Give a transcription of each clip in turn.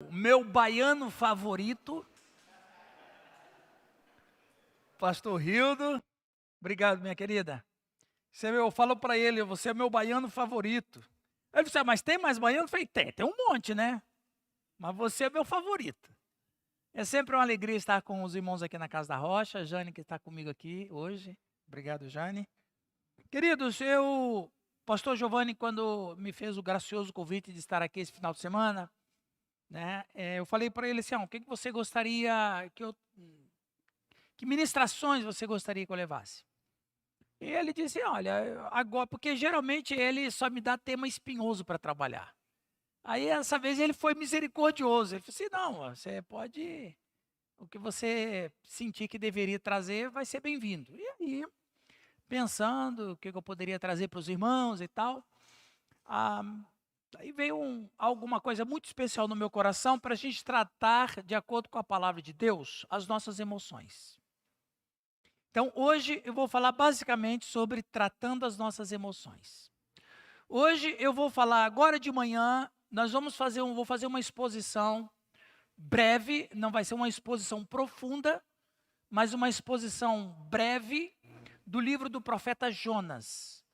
O meu baiano favorito, Pastor Hildo. Obrigado, minha querida. Eu falo para ele, você é meu baiano favorito. Ele disse, mas tem mais baiano? Eu falei, tem um monte, né? Mas você é meu favorito. É sempre uma alegria estar com os irmãos aqui na Casa da Rocha. A Jane que está comigo aqui hoje. Obrigado, Jane. Queridos, Pastor Giovanni, quando me fez o gracioso convite de estar aqui esse final de semana, né, eu falei para ele assim, o que você gostaria que ministrações você gostaria que eu levasse? E ele disse, olha, agora, porque geralmente ele só me dá tema espinhoso para trabalhar. Aí, essa vez, ele foi misericordioso. Ele falou assim, não, você pode, o que você sentir que deveria trazer vai ser bem-vindo. E aí, pensando o que eu poderia trazer para os irmãos e tal, ah, aí veio alguma coisa muito especial no meu coração para a gente tratar, de acordo com a palavra de Deus, as nossas emoções. Então, hoje eu vou falar basicamente sobre tratando as nossas emoções. Hoje eu vou falar, agora de manhã, vou fazer uma exposição breve, não vai ser uma exposição profunda, mas uma exposição breve do livro do profeta Jonas.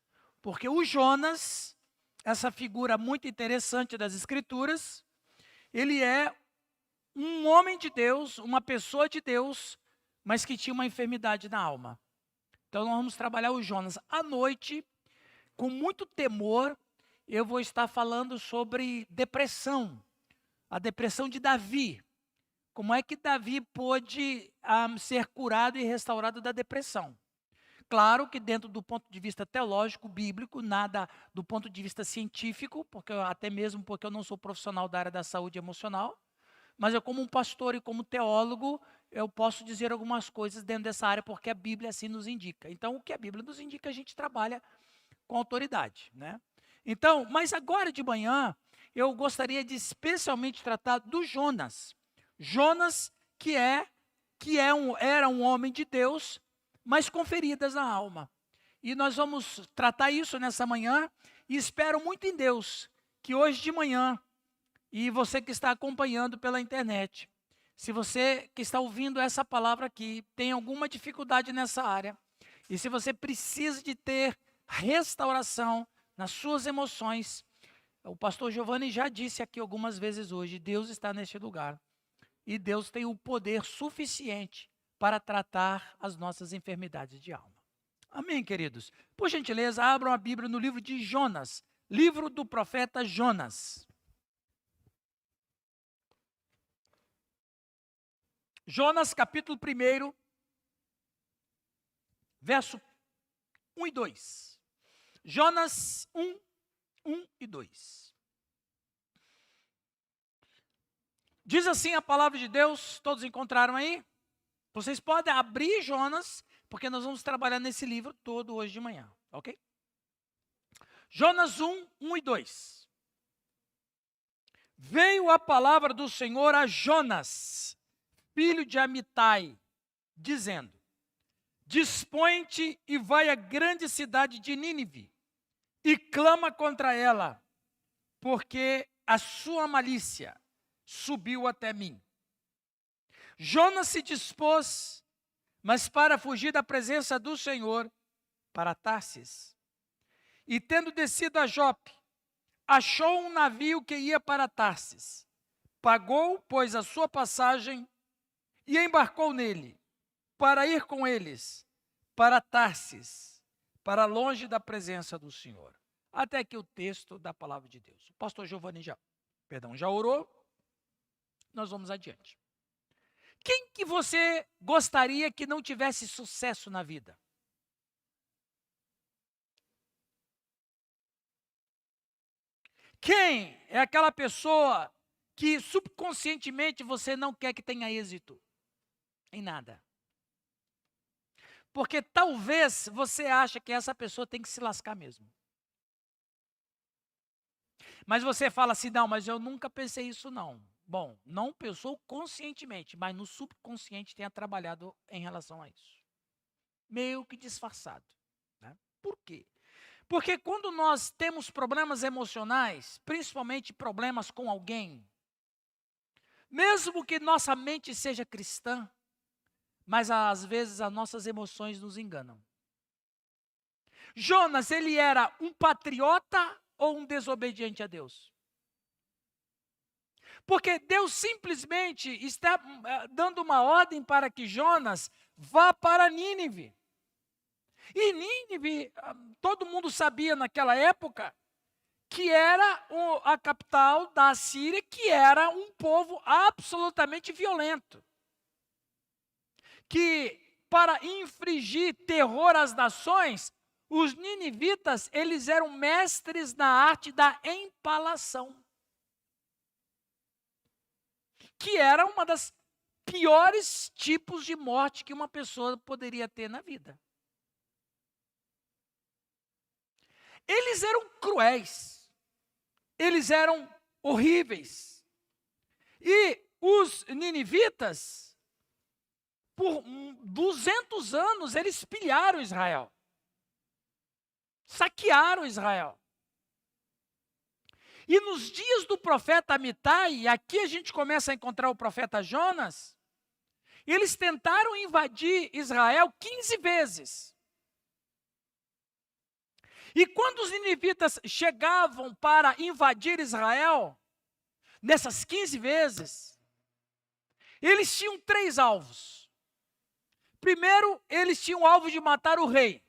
Porque o Jonas, essa figura muito interessante das Escrituras, ele é um homem de Deus, uma pessoa de Deus, mas que tinha uma enfermidade na alma. Então, nós vamos trabalhar o Jonas. À noite, com muito temor, eu vou estar falando sobre depressão, a depressão de Davi. Como é que Davi pôde ser curado e restaurado da depressão? Claro que dentro do ponto de vista teológico, bíblico, nada do ponto de vista científico, até mesmo porque eu não sou profissional da área da saúde emocional, mas eu como um pastor e como teólogo, eu posso dizer algumas coisas dentro dessa área, porque a Bíblia assim nos indica. Então, o que a Bíblia nos indica, a gente trabalha com autoridade, né? Então, mas agora de manhã, eu gostaria de especialmente tratar do Jonas. Jonas, era um homem de Deus, mas com feridas na alma. E nós vamos tratar isso nessa manhã, e espero muito em Deus, que hoje de manhã, e você que está acompanhando pela internet, se você que está ouvindo essa palavra aqui, tem alguma dificuldade nessa área, e se você precisa de ter restauração nas suas emoções, o pastor Giovanni já disse aqui algumas vezes hoje, Deus está neste lugar. E Deus tem o poder suficiente para tratar as nossas enfermidades de alma. Amém, queridos? Por gentileza, abram a Bíblia no livro de Jonas, livro do profeta Jonas. Jonas, capítulo 1, verso 1 e 2. Jonas 1, 1 e 2. Diz assim a palavra de Deus, todos encontraram aí? Vocês podem abrir Jonas, porque nós vamos trabalhar nesse livro todo hoje de manhã, ok? Jonas 1, 1 e 2. Veio a palavra do Senhor a Jonas, filho de Amitai, dizendo, dispõe-te e vai à grande cidade de Nínive, e clama contra ela, porque a sua malícia subiu até mim. Jonas se dispôs, mas para fugir da presença do Senhor, para Tarsis. E tendo descido a Jope, achou um navio que ia para Tarsis. Pagou, pois, a sua passagem e embarcou nele, para ir com eles, para Tarsis, para longe da presença do Senhor. Até aqui o texto da palavra de Deus. O pastor Giovanni já orou. Nós vamos adiante. Quem que você gostaria que não tivesse sucesso na vida? Quem é aquela pessoa que subconscientemente você não quer que tenha êxito em nada? Porque talvez você ache que essa pessoa tem que se lascar mesmo. Mas você fala assim, não, mas eu nunca pensei isso não. Bom, não pensou conscientemente, mas no subconsciente tenha trabalhado em relação a isso. Meio que disfarçado. Né? Por quê? Porque quando nós temos problemas emocionais, principalmente problemas com alguém, Mesmo que nossa mente seja cristã, mas às vezes as nossas emoções nos enganam. Jonas, ele era um patriota ou um desobediente a Deus? Porque Deus simplesmente está dando uma ordem para que Jonas vá para Nínive. E Nínive, todo mundo sabia naquela época, que era a capital da Assíria, que era um povo absolutamente violento. Que para infligir terror às nações, os ninivitas, eles eram mestres na arte da empalação. Que era uma das piores tipos de morte que uma pessoa poderia ter na vida. Eles eram cruéis. Eles eram horríveis. E os ninivitas, por 200 anos, eles pilharam Israel. Saquearam Israel. E nos dias do profeta Amitai, e aqui a gente começa a encontrar o profeta Jonas, eles tentaram invadir Israel 15 vezes. E quando os ninivitas chegavam para invadir Israel, nessas 15 vezes, eles tinham 3 alvos. Primeiro, eles tinham o alvo de matar o rei.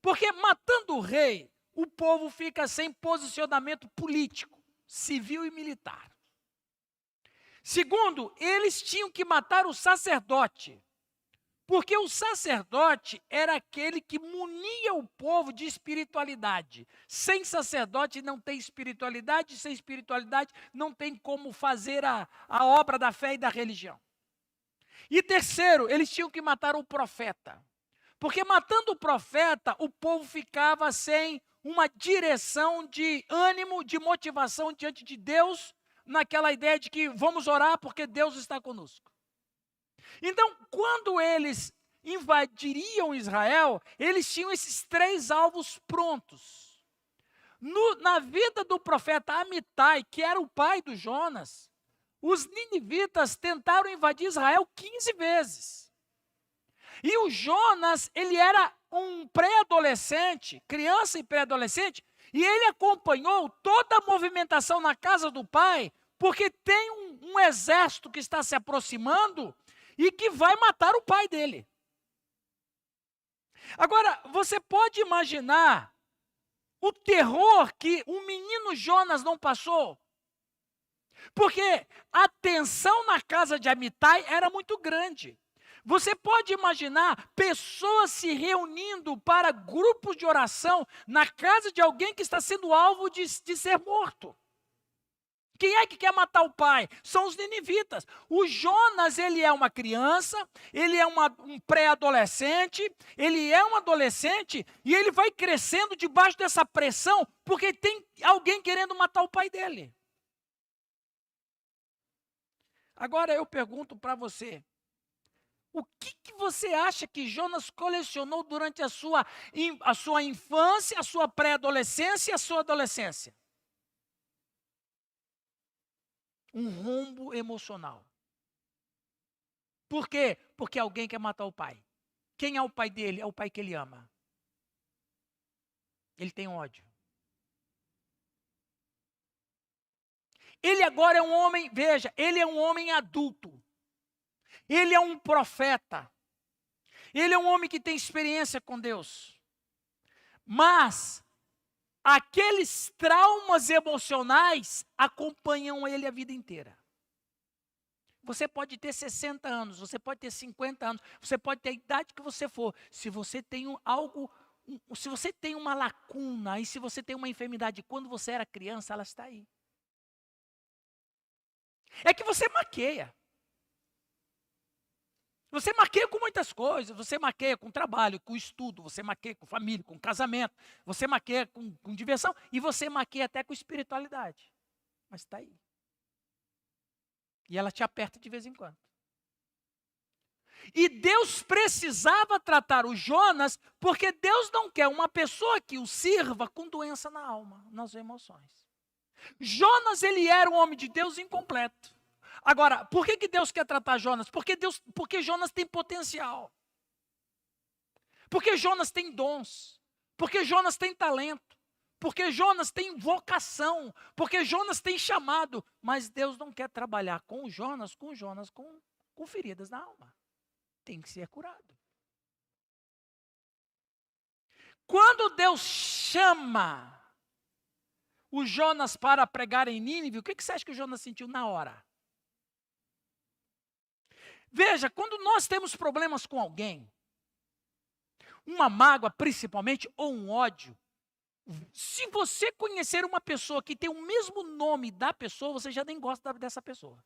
Porque matando o rei, o povo fica sem posicionamento político, civil e militar. Segundo, eles tinham que matar o sacerdote. Porque o sacerdote era aquele que munia o povo de espiritualidade. Sem sacerdote não tem espiritualidade, sem espiritualidade não tem como fazer a obra da fé e da religião. E terceiro, eles tinham que matar o profeta. Porque matando o profeta, o povo ficava sem uma direção de ânimo, de motivação diante de Deus, naquela ideia de que vamos orar porque Deus está conosco. Então, quando eles invadiriam Israel, eles tinham esses 3 alvos prontos. Na vida do profeta Amitai, que era o pai do Jonas, os ninivitas tentaram invadir Israel 15 vezes. E o Jonas, ele era um pré-adolescente, criança e pré-adolescente, e ele acompanhou toda a movimentação na casa do pai, porque tem um exército que está se aproximando e que vai matar o pai dele. Agora, você pode imaginar o terror que o menino Jonas não passou? Porque a tensão na casa de Amitai era muito grande. Você pode imaginar pessoas se reunindo para grupos de oração na casa de alguém que está sendo alvo de ser morto. Quem é que quer matar o pai? São os ninivitas. O Jonas, ele é uma criança, ele é um pré-adolescente, ele é um adolescente e ele vai crescendo debaixo dessa pressão porque tem alguém querendo matar o pai dele. Agora eu pergunto para você, o que você acha que Jonas colecionou durante a sua infância, a sua pré-adolescência e a sua adolescência? Um rombo emocional. Por quê? Porque alguém quer matar o pai. Quem é o pai dele? É o pai que ele ama. Ele tem ódio. Ele agora é um homem, veja, ele é um homem adulto. Ele é um profeta. Ele é um homem que tem experiência com Deus. Mas aqueles traumas emocionais acompanham ele a vida inteira. Você pode ter 60 anos, você pode ter 50 anos, você pode ter a idade que você for. Se você tem se você tem uma lacuna e se você tem uma enfermidade quando você era criança, ela está aí. É que você maqueia. Você maqueia com muitas coisas, você maqueia com trabalho, com estudo, você maqueia com família, com casamento, você maqueia com diversão e você maqueia até com espiritualidade. Mas está aí. E ela te aperta de vez em quando. E Deus precisava tratar o Jonas, porque Deus não quer uma pessoa que o sirva com doença na alma, nas emoções. Jonas, ele era um homem de Deus incompleto. Agora, por que Deus quer tratar Jonas? Porque Jonas tem potencial. Porque Jonas tem dons. Porque Jonas tem talento. Porque Jonas tem vocação. Porque Jonas tem chamado. Mas Deus não quer trabalhar com Jonas com feridas na alma. Tem que ser curado. Quando Deus chama o Jonas para pregar em Nínive, o que você acha que o Jonas sentiu na hora? Veja, quando nós temos problemas com alguém, uma mágoa principalmente, ou um ódio, se você conhecer uma pessoa que tem o mesmo nome da pessoa, você já nem gosta dessa pessoa.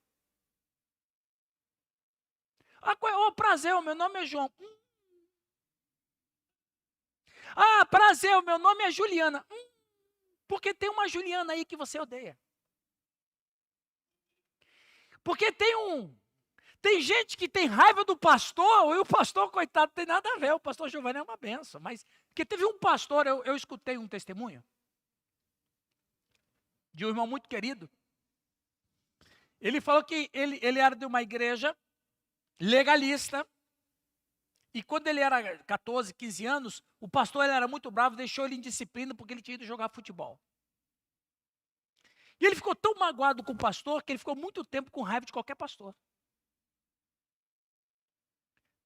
Prazer, meu nome é João. Prazer, meu nome é Juliana. Porque tem uma Juliana aí que você odeia. Porque tem gente que tem raiva do pastor, e o pastor, coitado, não tem nada a ver. O pastor Giovanni é uma benção. Mas, porque teve um pastor, eu escutei um testemunho de um irmão muito querido. Ele falou que ele era de uma igreja legalista. E quando ele era 14, 15 anos, o pastor ele era muito bravo, deixou ele em disciplina porque ele tinha ido jogar futebol. E ele ficou tão magoado com o pastor que ele ficou muito tempo com raiva de qualquer pastor.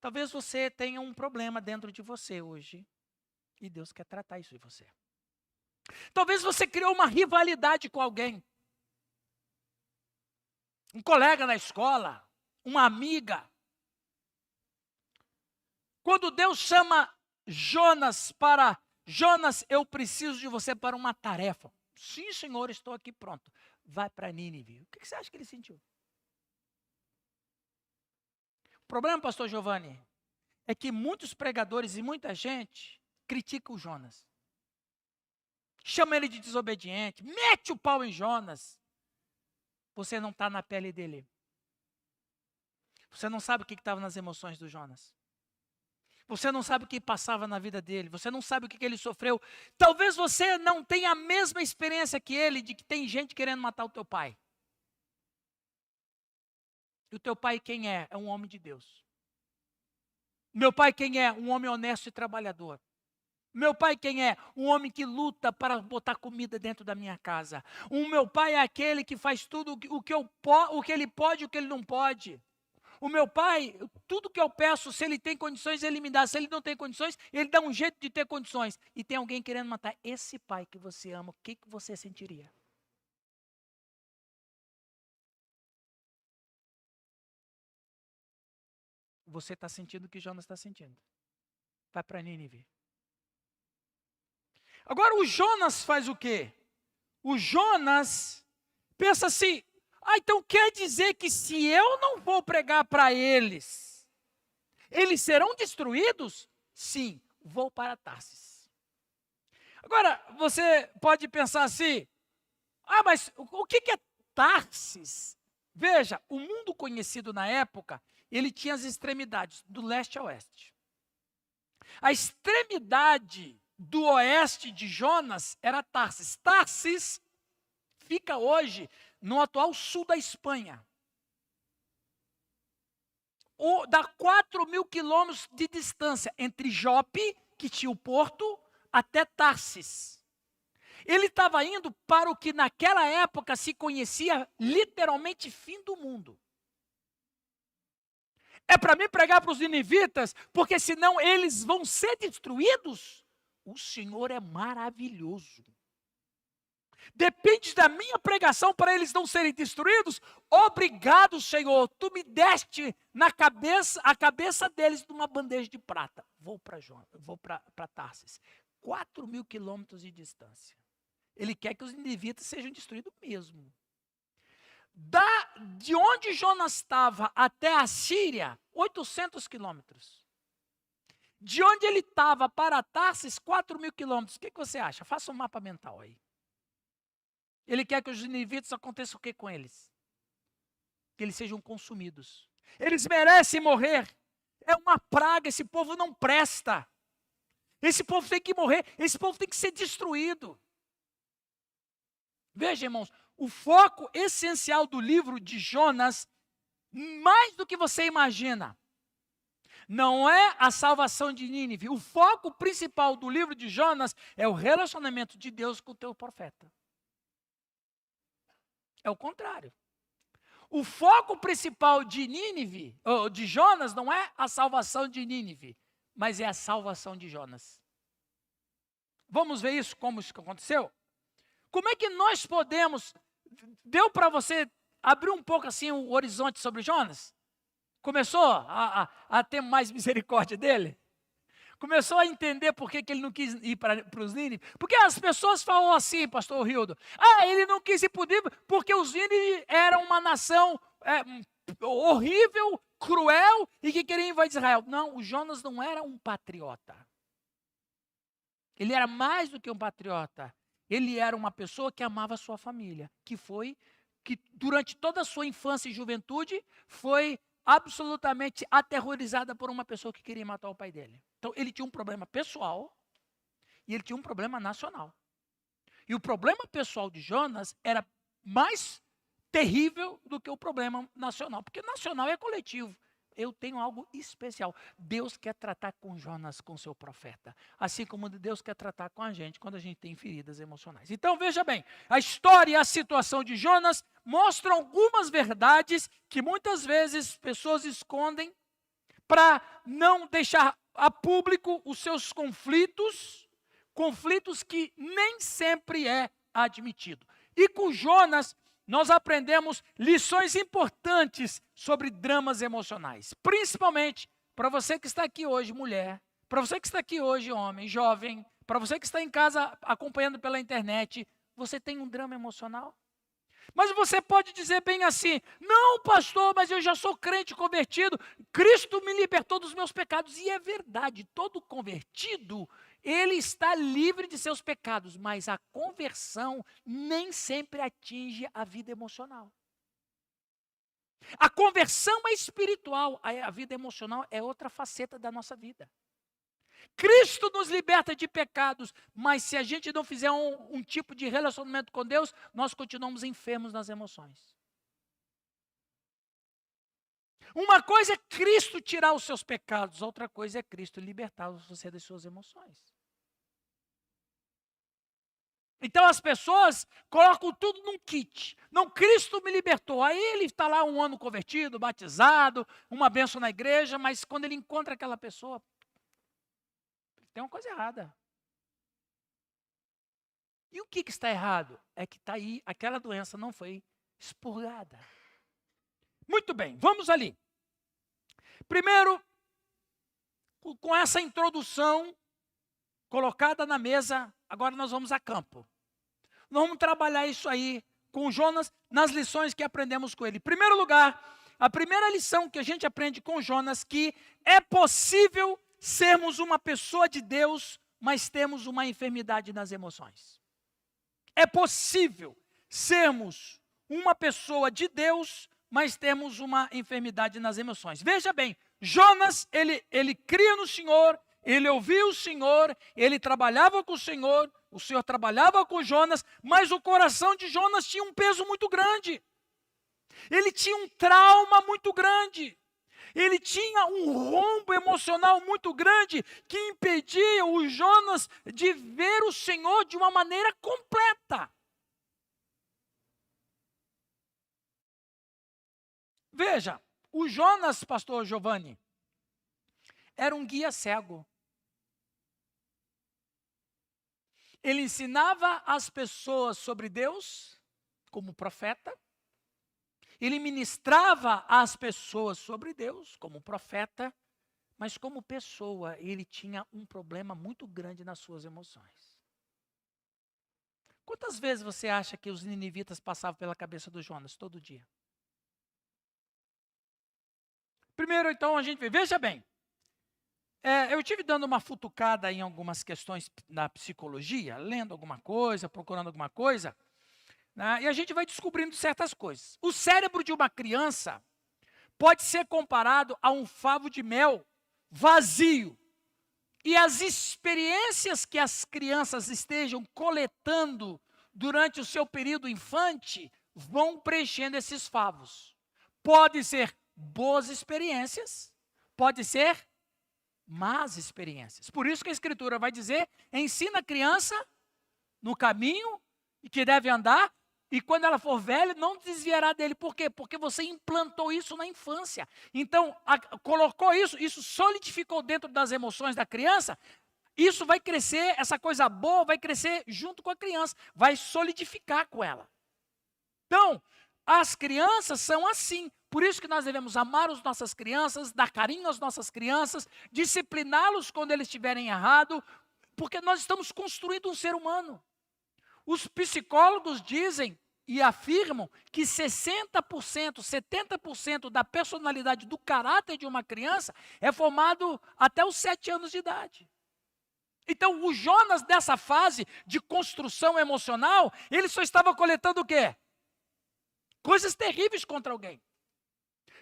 Talvez você tenha um problema dentro de você hoje. E Deus quer tratar isso de você. Talvez você criou uma rivalidade com alguém. Um colega na escola, uma amiga. Quando Deus chama Jonas para... Jonas, eu preciso de você para uma tarefa. Sim, Senhor, estou aqui pronto. Vai para Nínive. O que você acha que ele sentiu? O problema, pastor Giovanni, é que muitos pregadores e muita gente criticam o Jonas. Chama ele de desobediente, mete o pau em Jonas. Você não está na pele dele. Você não sabe o que estava nas emoções do Jonas. Você não sabe o que passava na vida dele. Você não sabe o que ele sofreu. Talvez você não tenha a mesma experiência que ele, de que tem gente querendo matar o teu pai. E o teu pai quem é? É um homem de Deus. Meu pai quem é? Um homem honesto e trabalhador. Meu pai quem é? Um homem que luta para botar comida dentro da minha casa. O meu pai é aquele que faz tudo o que ele pode e o que ele não pode. O meu pai, tudo que eu peço, se ele tem condições, ele me dá. Se ele não tem condições, ele dá um jeito de ter condições. E tem alguém querendo matar esse pai que você ama, o que você sentiria? Você está sentindo o que Jonas está sentindo. Vai para Nínive. Agora o Jonas faz o quê? O Jonas pensa assim, então quer dizer que se eu não vou pregar para eles, eles serão destruídos? Sim, vou para Tarsis. Agora, você pode pensar assim, mas o que é Tarsis? Veja, o mundo conhecido na época, ele tinha as extremidades, do leste a oeste. A extremidade do oeste de Jonas era Tarsis. Tarsis fica hoje no atual sul da Espanha. Dá 4.000 quilômetros de distância entre Jope, que tinha o porto, até Tarsis. Ele estava indo para o que naquela época se conhecia literalmente fim do mundo. É para mim pregar para os ninivitas, porque senão eles vão ser destruídos? O Senhor é maravilhoso. Depende da minha pregação para eles não serem destruídos? Obrigado, Senhor. Tu me deste a cabeça deles numa bandeja de prata. Vou para Tarsis. 4.000 quilômetros de distância. Ele quer que os ninivitas sejam destruídos mesmo. De onde Jonas estava até a Síria, 800 quilômetros. De onde ele estava para Tarsis, 4.000 quilômetros. O que você acha? Faça um mapa mental aí. Ele quer que os ninivitas aconteça o que com eles? Que eles sejam consumidos. Eles merecem morrer. É uma praga, esse povo não presta. Esse povo tem que morrer, esse povo tem que ser destruído. Veja, irmãos, o foco essencial do livro de Jonas mais do que você imagina. Não é a salvação de Nínive. O foco principal do livro de Jonas é o relacionamento de Deus com o teu profeta. É o contrário. O foco principal de Nínive, ou de Jonas, não é a salvação de Nínive, mas é a salvação de Jonas. Vamos ver isso, como isso aconteceu? Como é que nós podemos... Deu para você abrir um pouco assim o horizonte sobre Jonas? Começou a ter mais misericórdia dele? Começou a entender por que ele não quis ir para os Nínive? Porque as pessoas falam assim, pastor Rildo, ele não quis ir para o Nínive porque os Nínive eram uma nação horrível, cruel e que queria invadir Israel. Não, o Jonas não era um patriota. Ele era mais do que um patriota. Ele era uma pessoa que amava a sua família, que durante toda a sua infância e juventude foi absolutamente aterrorizada por uma pessoa que queria matar o pai dele. Então, ele tinha um problema pessoal e ele tinha um problema nacional. E o problema pessoal de Jonas era mais terrível do que o problema nacional, porque nacional é coletivo. Eu tenho algo especial. Deus quer tratar com Jonas, com seu profeta, assim como Deus quer tratar com a gente quando a gente tem feridas emocionais. Então, veja bem, a história e a situação de Jonas mostram algumas verdades que muitas vezes pessoas escondem para não deixar a público os seus conflitos que nem sempre é admitido. E com Jonas, nós aprendemos lições importantes sobre dramas emocionais. Principalmente para você que está aqui hoje, mulher, para você que está aqui hoje, homem, jovem, para você que está em casa acompanhando pela internet, você tem um drama emocional? Mas você pode dizer bem assim, não pastor, mas eu já sou crente convertido, Cristo me libertou dos meus pecados. E é verdade, todo convertido, ele está livre de seus pecados, mas a conversão nem sempre atinge a vida emocional. A conversão é espiritual, a vida emocional é outra faceta da nossa vida. Cristo nos liberta de pecados, mas se a gente não fizer um tipo de relacionamento com Deus, nós continuamos enfermos nas emoções. Uma coisa é Cristo tirar os seus pecados, outra coisa é Cristo libertar você das suas emoções. Então as pessoas colocam tudo num kit. Não, Cristo me libertou. Aí ele está lá um ano convertido, batizado, uma bênção na igreja, mas quando ele encontra aquela pessoa, tem uma coisa errada. E o que está errado? É que está aí, aquela doença não foi expurgada. Muito bem, vamos ali. Primeiro, com essa introdução colocada na mesa, agora nós vamos a campo. Nós vamos trabalhar isso aí com Jonas nas lições que aprendemos com ele. Em primeiro lugar, a primeira lição que a gente aprende com Jonas, que é possível sermos uma pessoa de Deus, mas temos uma enfermidade nas emoções. É possível sermos uma pessoa de Deus, mas temos uma enfermidade nas emoções. Veja bem, Jonas, ele cria no Senhor, ele ouvia o Senhor, ele trabalhava com o Senhor trabalhava com Jonas, mas o coração de Jonas tinha um peso muito grande. Ele tinha um trauma muito grande. Ele tinha um rombo emocional muito grande que impedia o Jonas de ver o Senhor de uma maneira completa. Veja, o Jonas, pastor Giovanni, era um guia cego. Ele ensinava as pessoas sobre Deus, como profeta. Ele ministrava às pessoas sobre Deus, como profeta. Mas como pessoa, ele tinha um problema muito grande nas suas emoções. Quantas vezes você acha que os ninivitas passavam pela cabeça do Jonas todo dia? Primeiro, então, a gente vê. Veja bem. Eu tive dando uma futucada em algumas questões da psicologia, lendo alguma coisa, procurando alguma coisa, né, e a gente vai descobrindo certas coisas. O cérebro de uma criança pode ser comparado a um favo de mel vazio. E as experiências que as crianças estejam coletando durante o seu período infante vão preenchendo esses favos. Pode ser boas experiências, pode ser más experiências. Por isso que a Escritura vai dizer, ensina a criança no caminho que deve andar, e quando ela for velha, não desviará dele. Por quê? Porque você implantou isso na infância. Então, colocou isso solidificou dentro das emoções da criança. Isso vai crescer, essa coisa boa vai crescer junto com a criança, vai solidificar com ela. Então, as crianças são assim. Por isso que nós devemos amar as nossas crianças, dar carinho às nossas crianças, discipliná-los quando eles estiverem errados, porque nós estamos construindo um ser humano. Os psicólogos dizem e afirmam que 60%, 70% da personalidade, do caráter de uma criança é formado até os 7 anos de idade. Então, o Jonas, dessa fase de construção emocional, ele só estava coletando o quê? Coisas terríveis contra alguém.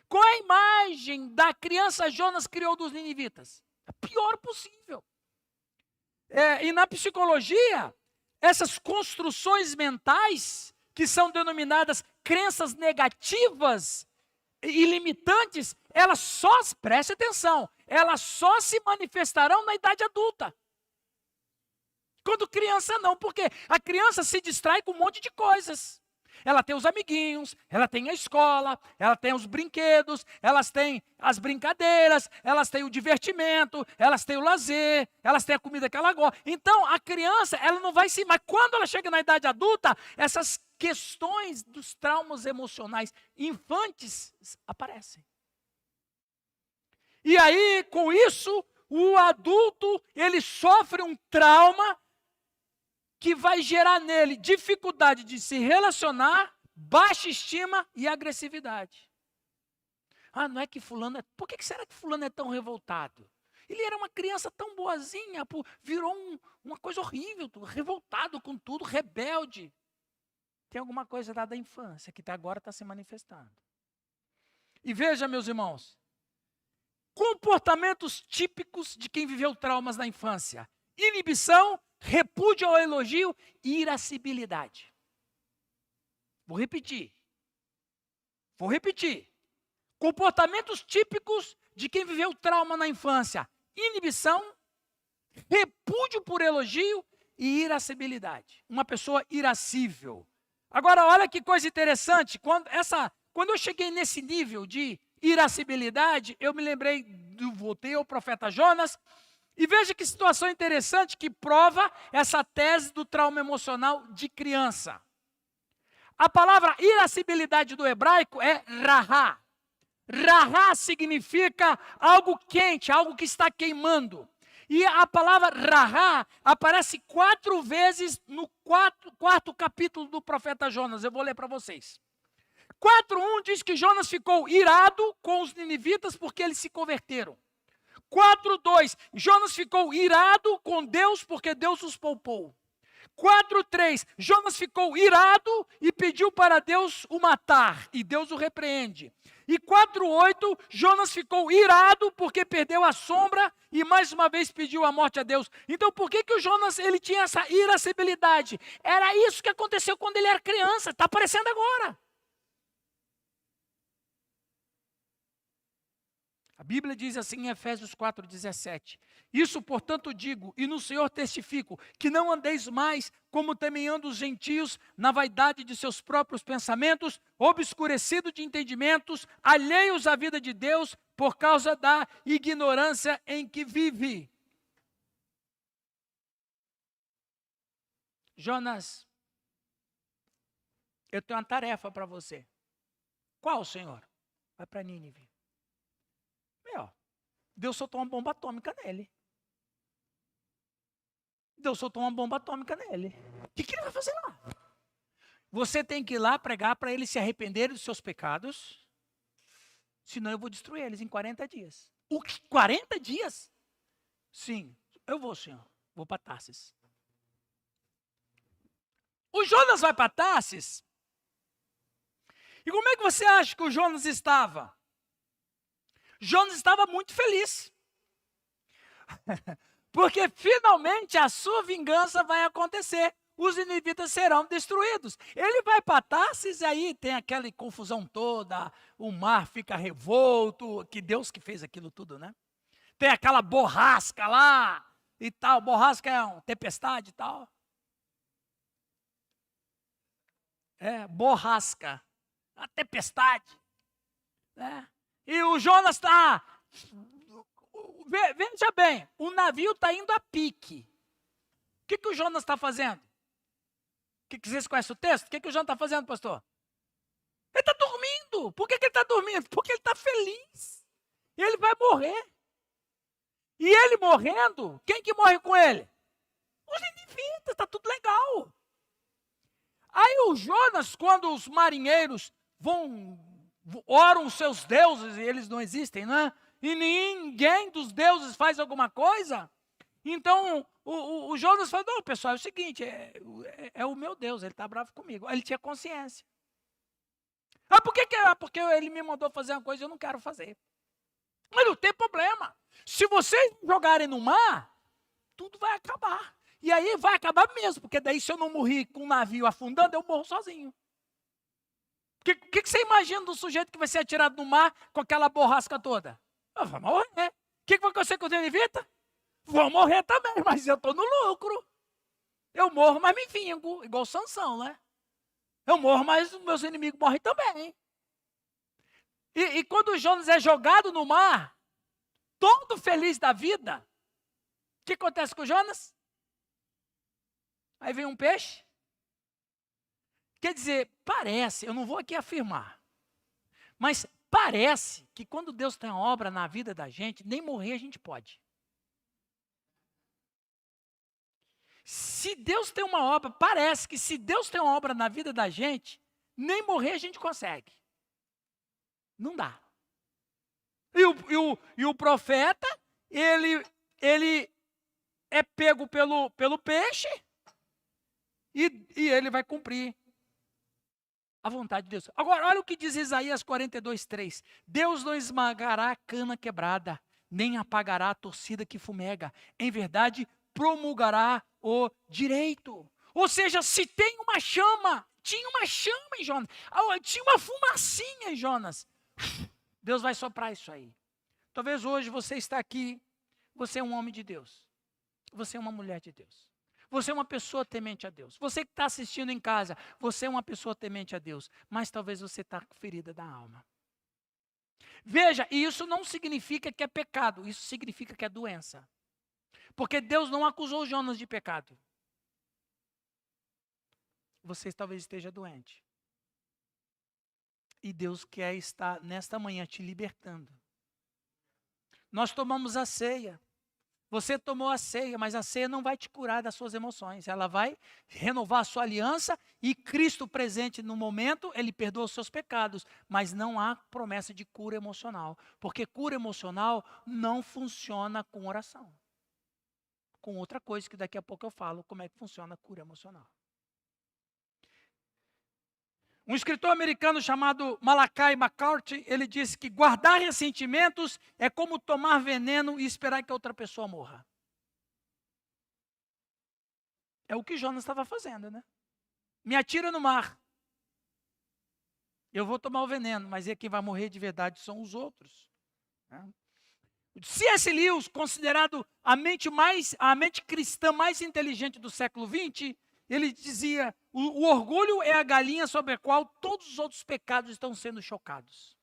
Qual é a imagem da criança Jonas criou dos ninivitas? A pior possível. E na psicologia, essas construções mentais, que são denominadas crenças negativas e limitantes, elas só, preste atenção, elas só se manifestarão na idade adulta. Quando criança não, porque a criança se distrai com um monte de coisas. Ela tem os amiguinhos, ela tem a escola, ela tem os brinquedos, elas têm as brincadeiras, elas têm o divertimento, elas têm o lazer, elas têm a comida que ela gosta. Então, a criança, ela não vai se... Mas quando ela chega na idade adulta, essas questões dos traumas emocionais infantes aparecem. E aí, com isso, o adulto, ele sofre um trauma que vai gerar nele dificuldade de se relacionar, baixa estima e agressividade. Ah, não é que fulano é... Por que será que fulano é tão revoltado? Ele era uma criança tão boazinha, virou uma coisa horrível, revoltado com tudo, rebelde. Tem alguma coisa lá da infância que agora está se manifestando. E veja, meus irmãos, comportamentos típicos de quem viveu traumas na infância. Inibição, repúdio ao elogio e irascibilidade. Vou repetir. Comportamentos típicos de quem viveu trauma na infância. Inibição, repúdio por elogio e irascibilidade. Uma pessoa irascível. Agora, olha que coisa interessante. Quando eu cheguei nesse nível de irascibilidade, eu me lembrei, voltei ao profeta Jonas. E veja que situação interessante que prova essa tese do trauma emocional de criança. A palavra irascibilidade do hebraico é rahá. Rahá significa algo quente, algo que está queimando. E a palavra rahá aparece 4 vezes no quarto capítulo do profeta Jonas. Eu vou ler para vocês. 4:1 diz que Jonas ficou irado com os ninivitas porque eles se converteram. 4:2, Jonas ficou irado com Deus porque Deus os poupou. 4:3, Jonas ficou irado e pediu para Deus o matar, e Deus o repreende. E 4:8, Jonas ficou irado porque perdeu a sombra e mais uma vez pediu a morte a Deus. Então por que o Jonas ele tinha essa irascibilidade? Era isso que aconteceu quando ele era criança, está aparecendo agora. A Bíblia diz assim em Efésios 4:17. Isso, portanto, digo, e no Senhor testifico, que não andeis mais como temeando os gentios na vaidade de seus próprios pensamentos, obscurecido de entendimentos, alheios à vida de Deus por causa da ignorância em que vive. Jonas, eu tenho uma tarefa para você. Qual, Senhor? Vai para Nínive. Deus soltou uma bomba atômica nele. O que ele vai fazer lá? Você tem que ir lá pregar para eles se arrependerem dos seus pecados, senão eu vou destruir eles em 40 dias. 40 dias? Sim, eu vou, Senhor. Vou para Tarsis. O Jonas vai para Tarsis. E como é que você acha que o Jonas estava? Jonas estava muito feliz. Porque finalmente a sua vingança vai acontecer. os ninivitas serão destruídos. Ele vai para Tarsis, aí tem aquela confusão toda, o mar fica revolto, que Deus que fez aquilo tudo, né? Tem aquela borrasca lá e tal, borrasca é uma tempestade e tal. Borrasca, a tempestade, né? E o Jonas está, veja bem, o navio está indo a pique. O que o Jonas está fazendo? Vocês conhecem o texto? O que o Jonas está fazendo, pastor? Ele está dormindo. Por que ele está dormindo? Porque ele está feliz. E ele vai morrer. E ele morrendo, quem que morre com ele? Os ninivitas, está tudo legal. Aí o Jonas, quando os marinheiros oram os seus deuses, e eles não existem, né? E ninguém dos deuses faz alguma coisa, então o Jonas falou, não, pessoal, é o seguinte, é o meu Deus, ele está bravo comigo. Ele tinha consciência. Porque ele me mandou fazer uma coisa e eu não quero fazer. Mas não tem problema. Se vocês jogarem no mar, tudo vai acabar. E aí vai acabar mesmo, porque daí se eu não morrer com o navio afundando, eu morro sozinho. O que você imagina do sujeito que vai ser atirado no mar com aquela borrasca toda? Eu vou morrer. O que vai acontecer com o Ninivita? Vou morrer também, mas eu estou no lucro. Eu morro, mas me vingo, igual Sansão, né? Eu morro, mas os meus inimigos morrem também. E quando o Jonas é jogado no mar, todo feliz da vida, o que acontece com o Jonas? Aí vem um peixe. Quer dizer, parece, eu não vou aqui afirmar, mas parece que quando Deus tem obra na vida da gente, nem morrer a gente pode. Se Deus tem uma obra, parece que se Deus tem uma obra na vida da gente, nem morrer a gente consegue. Não dá. E o profeta, ele é pego pelo peixe e ele vai cumprir a vontade de Deus. Agora, olha o que diz Isaías 42:3. Deus não esmagará a cana quebrada, nem apagará a torcida que fumega. Em verdade, promulgará o direito. Ou seja, se tem uma chama, tinha uma chama em Jonas, tinha uma fumacinha em Jonas. Deus vai soprar isso aí. Talvez hoje você está aqui, você é um homem de Deus. Você é uma mulher de Deus. Você é uma pessoa temente a Deus. Você que está assistindo em casa, você é uma pessoa temente a Deus. Mas talvez você está ferida da alma. Veja, e isso não significa que é pecado. Isso significa que é doença. Porque Deus não acusou Jonas de pecado. Você talvez esteja doente. E Deus quer estar nesta manhã te libertando. Nós tomamos a ceia. Você tomou a ceia, mas a ceia não vai te curar das suas emoções. Ela vai renovar a sua aliança e Cristo presente no momento, Ele perdoa os seus pecados. Mas não há promessa de cura emocional. Porque cura emocional não funciona com oração. Com outra coisa que daqui a pouco eu falo como é que funciona a cura emocional. Um escritor americano chamado Malachi McCarthy, ele disse que guardar ressentimentos é como tomar veneno e esperar que a outra pessoa morra. É o que Jonas estava fazendo, né? Me atira no mar. Eu vou tomar o veneno, mas quem vai morrer de verdade são os outros. Né? C.S. Lewis, considerado a mente cristã mais inteligente do século XX, ele dizia, o orgulho é a galinha sobre a qual todos os outros pecados estão sendo chocados.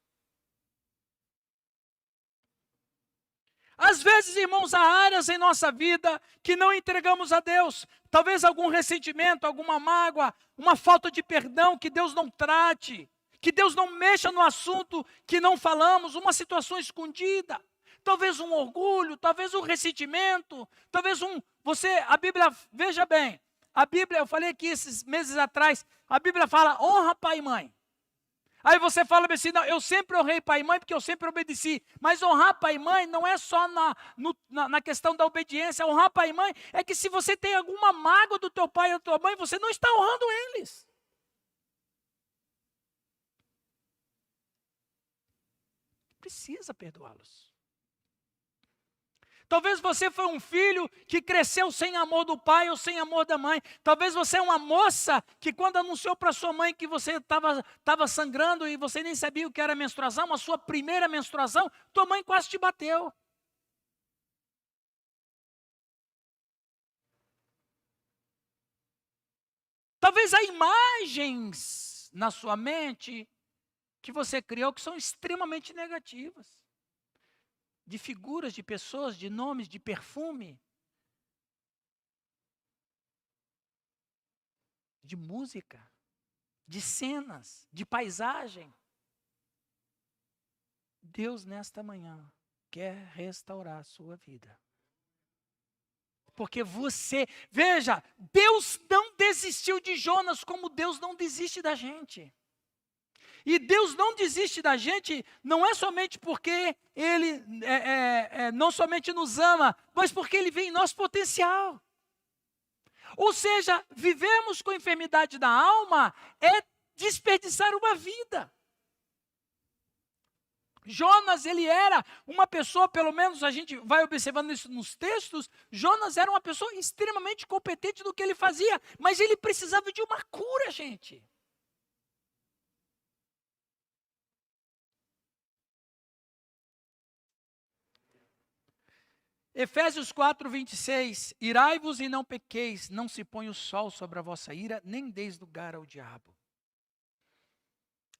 Às vezes, irmãos, há áreas em nossa vida que não entregamos a Deus. Talvez algum ressentimento, alguma mágoa, uma falta de perdão que Deus não trate, que Deus não mexa no assunto que não falamos, uma situação escondida. Talvez um orgulho, talvez um ressentimento, talvez a Bíblia, veja bem, a Bíblia, eu falei aqui esses meses atrás, a Bíblia fala, honra pai e mãe. Aí você fala assim, não, eu sempre honrei pai e mãe porque eu sempre obedeci. Mas honrar pai e mãe não é só na questão da obediência. Honrar pai e mãe é que se você tem alguma mágoa do teu pai ou da tua mãe, você não está honrando eles. Precisa perdoá-los. Talvez você foi um filho que cresceu sem amor do pai ou sem amor da mãe. Talvez você é uma moça que quando anunciou para sua mãe que você estava sangrando e você nem sabia o que era menstruação, a sua primeira menstruação, tua mãe quase te bateu. Talvez há imagens na sua mente que você criou que são extremamente negativas. De figuras, de pessoas, de nomes, de perfume, de música, de cenas, de paisagem. Deus, nesta manhã, quer restaurar a sua vida. Porque veja, Deus não desistiu de Jonas como Deus não desiste da gente. E Deus não desiste da gente, não é somente porque Ele não somente nos ama, mas porque Ele vê em nosso potencial. Ou seja, vivermos com a enfermidade da alma é desperdiçar uma vida. Jonas, ele era uma pessoa, pelo menos a gente vai observando isso nos textos, Jonas era uma pessoa extremamente competente no que ele fazia, mas ele precisava de uma cura, gente. Efésios 4, 26, irai-vos e não pequeis, não se põe o sol sobre a vossa ira, nem deis lugar ao diabo.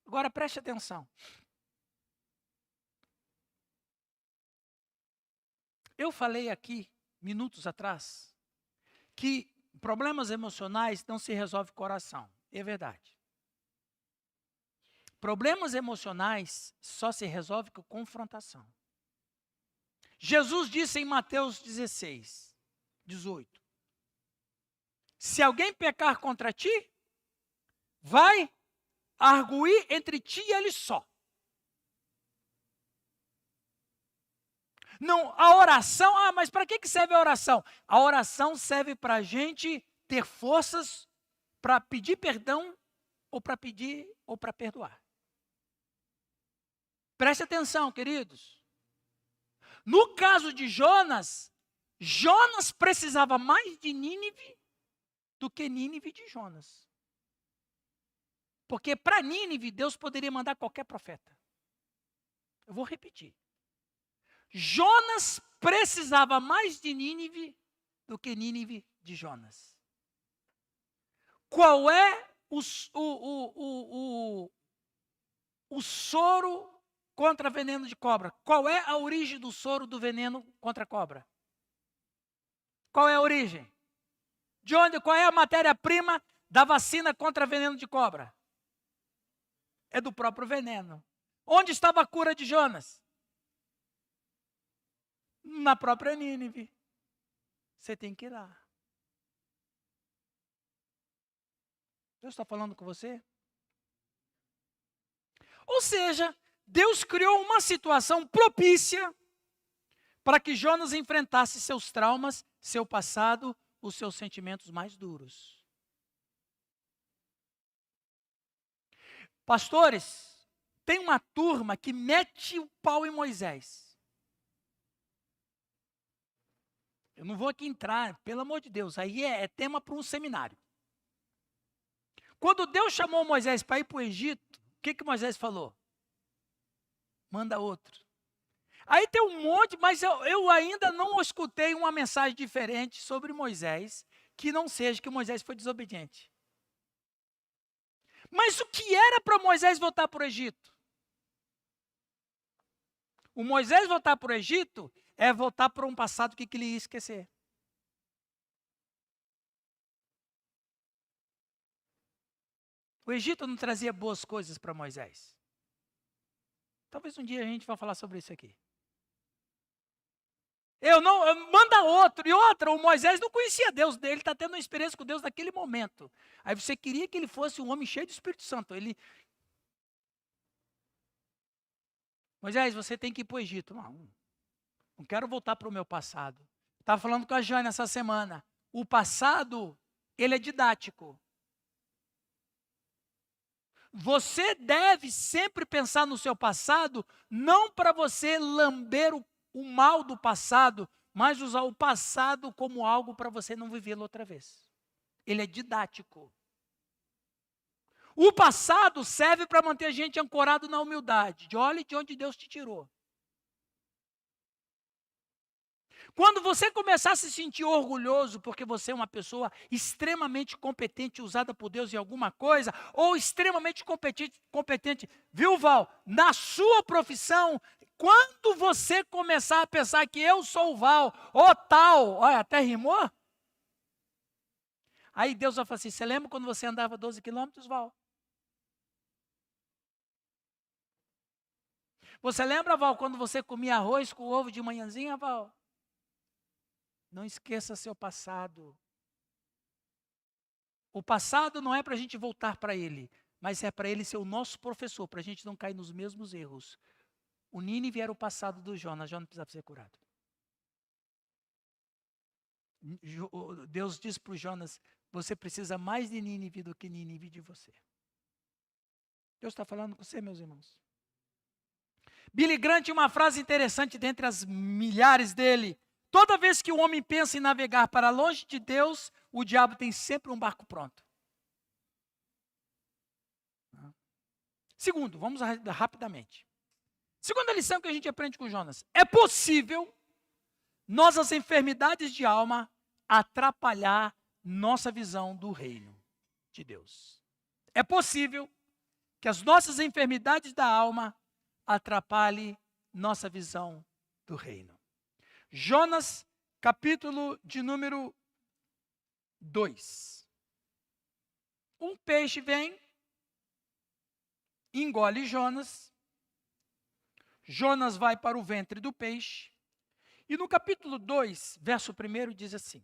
Agora preste atenção. Eu falei aqui, minutos atrás, que problemas emocionais não se resolvem com oração. É verdade. Problemas emocionais só se resolvem com confrontação. Jesus disse em Mateus 16, 18, se alguém pecar contra ti, vai arguir entre ti e ele só. Não, a oração, mas para que serve a oração? A oração serve para a gente ter forças para pedir perdão ou para pedir ou para perdoar. Preste atenção, queridos. No caso de Jonas, Jonas precisava mais de Nínive do que Nínive de Jonas. Porque para Nínive, Deus poderia mandar qualquer profeta. Eu vou repetir. Jonas precisava mais de Nínive do que Nínive de Jonas. Qual é o soro contra veneno de cobra? Qual é a origem do soro do veneno contra a cobra? Qual é a origem? De onde? Qual é a matéria-prima da vacina contra veneno de cobra? É do próprio veneno. Onde estava a cura de Jonas? Na própria Nínive. Você tem que ir lá. Deus está falando com você? Ou seja, Deus criou uma situação propícia para que Jonas enfrentasse seus traumas, seu passado, os seus sentimentos mais duros. Pastores, tem uma turma que mete o pau em Moisés. Eu não vou aqui entrar, pelo amor de Deus, aí é tema para um seminário. Quando Deus chamou Moisés para ir para o Egito, o que Moisés falou? Manda outro. Aí tem um monte, mas eu ainda não escutei uma mensagem diferente sobre Moisés, que não seja que Moisés foi desobediente. Mas o que era para Moisés voltar para o Egito? O Moisés voltar para o Egito é voltar para um passado que ele ia esquecer. O Egito não trazia boas coisas para Moisés. Talvez um dia a gente vá falar sobre isso aqui. Manda outro. E outra, o Moisés não conhecia Deus, ele está tendo uma experiência com Deus naquele momento. Aí você queria que ele fosse um homem cheio do Espírito Santo. Moisés, você tem que ir para o Egito. Não quero voltar para o meu passado. Estava falando com a Jane essa semana. O passado, ele é didático. Você deve sempre pensar no seu passado, não para você lamber o mal do passado, mas usar o passado como algo para você não vivê-lo outra vez. Ele é didático. O passado serve para manter a gente ancorado na humildade. Olhe de onde Deus te tirou. Quando você começar a se sentir orgulhoso porque você é uma pessoa extremamente competente, usada por Deus em alguma coisa, ou extremamente competente, viu, Val, na sua profissão, quando você começar a pensar que eu sou o Val, ou tal, olha, até rimou. Aí Deus vai falar assim, você lembra quando você andava 12 quilômetros, Val? Você lembra, Val, quando você comia arroz com ovo de manhãzinha, Val? Não esqueça seu passado. O passado não é para a gente voltar para ele, mas é para ele ser o nosso professor, para a gente não cair nos mesmos erros. O Nínive era o passado do Jonas precisava ser curado. Deus diz para o Jonas, você precisa mais de Nínive do que Nínive de você. Deus está falando com você, meus irmãos. Billy Graham tinha uma frase interessante dentre as milhares dele. Toda vez que o homem pensa em navegar para longe de Deus, o diabo tem sempre um barco pronto. Segundo, vamos rapidamente. Segunda lição que a gente aprende com Jonas. É possível nossas enfermidades de alma atrapalhar nossa visão do reino de Deus. É possível que as nossas enfermidades da alma atrapalhem nossa visão do reino. Jonas, capítulo de número 2. Um peixe vem, engole Jonas. Jonas vai para o ventre do peixe. E no capítulo 2, verso 1, diz assim.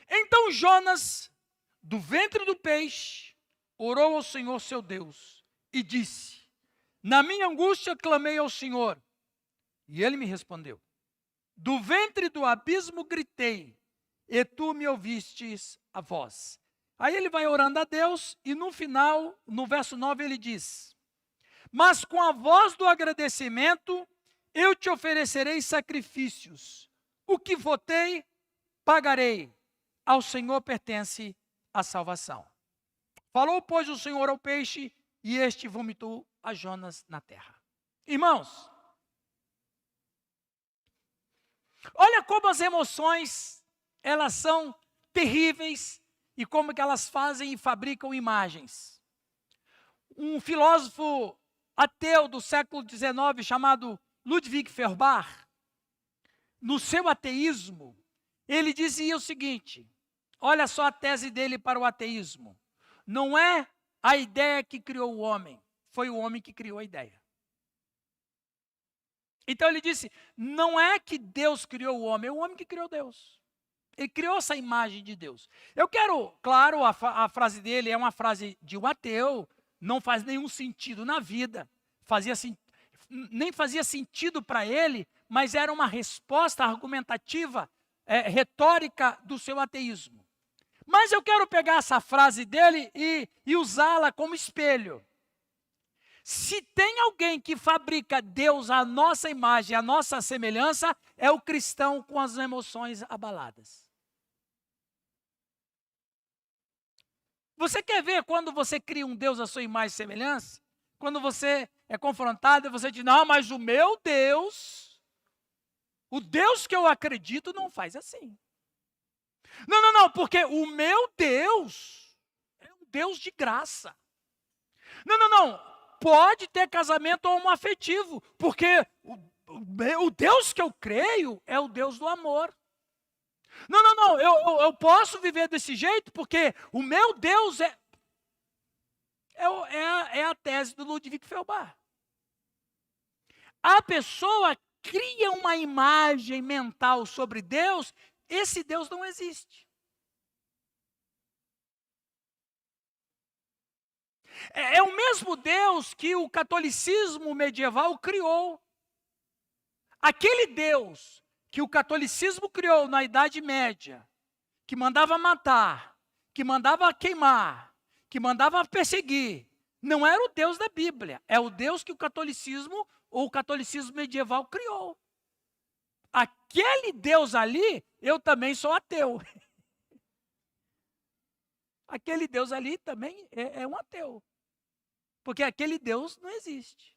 Então Jonas, do ventre do peixe, orou ao Senhor seu Deus e disse, na minha angústia clamei ao Senhor, e ele me respondeu. Do ventre do abismo gritei, e tu me ouvistes a voz. Aí ele vai orando a Deus, e no final, no verso 9, ele diz, mas com a voz do agradecimento, eu te oferecerei sacrifícios. O que votei, pagarei. Ao Senhor pertence a salvação. Falou, pois, o Senhor ao peixe, e este vomitou a Jonas na terra. Irmãos, olha como as emoções, elas são terríveis e como que elas fazem e fabricam imagens. Um filósofo ateu do século XIX chamado Ludwig Feuerbach, no seu ateísmo, ele dizia o seguinte, olha só a tese dele para o ateísmo. Não é a ideia que criou o homem, foi o homem que criou a ideia. Então ele disse, não é que Deus criou o homem que criou Deus. Ele criou essa imagem de Deus. Eu quero, claro, a frase dele é uma frase de um ateu, não faz nenhum sentido na vida, nem fazia sentido para ele, mas era uma resposta argumentativa, retórica do seu ateísmo. Mas eu quero pegar essa frase dele e usá-la como espelho. Se tem alguém que fabrica Deus à nossa imagem, à nossa semelhança, é o cristão com as emoções abaladas. Você quer ver quando você cria um Deus à sua imagem e semelhança? Quando você é confrontado e você diz, não, mas o meu Deus, o Deus que eu acredito não faz assim. Não, porque o meu Deus é um Deus de graça. Não. Pode ter casamento homoafetivo, porque o Deus que eu creio é o Deus do amor. Não, eu posso viver desse jeito, porque o meu Deus é a tese do Ludwig Feuerbach. A pessoa cria uma imagem mental sobre Deus, esse Deus não existe. É o mesmo Deus que o catolicismo medieval criou. Aquele Deus que o catolicismo criou na Idade Média, que mandava matar, que mandava queimar, que mandava perseguir, não era o Deus da Bíblia, é o Deus que o catolicismo ou o catolicismo medieval criou. aquele Deus ali, eu também sou ateu. Aquele Deus ali também é um ateu. Porque aquele Deus não existe.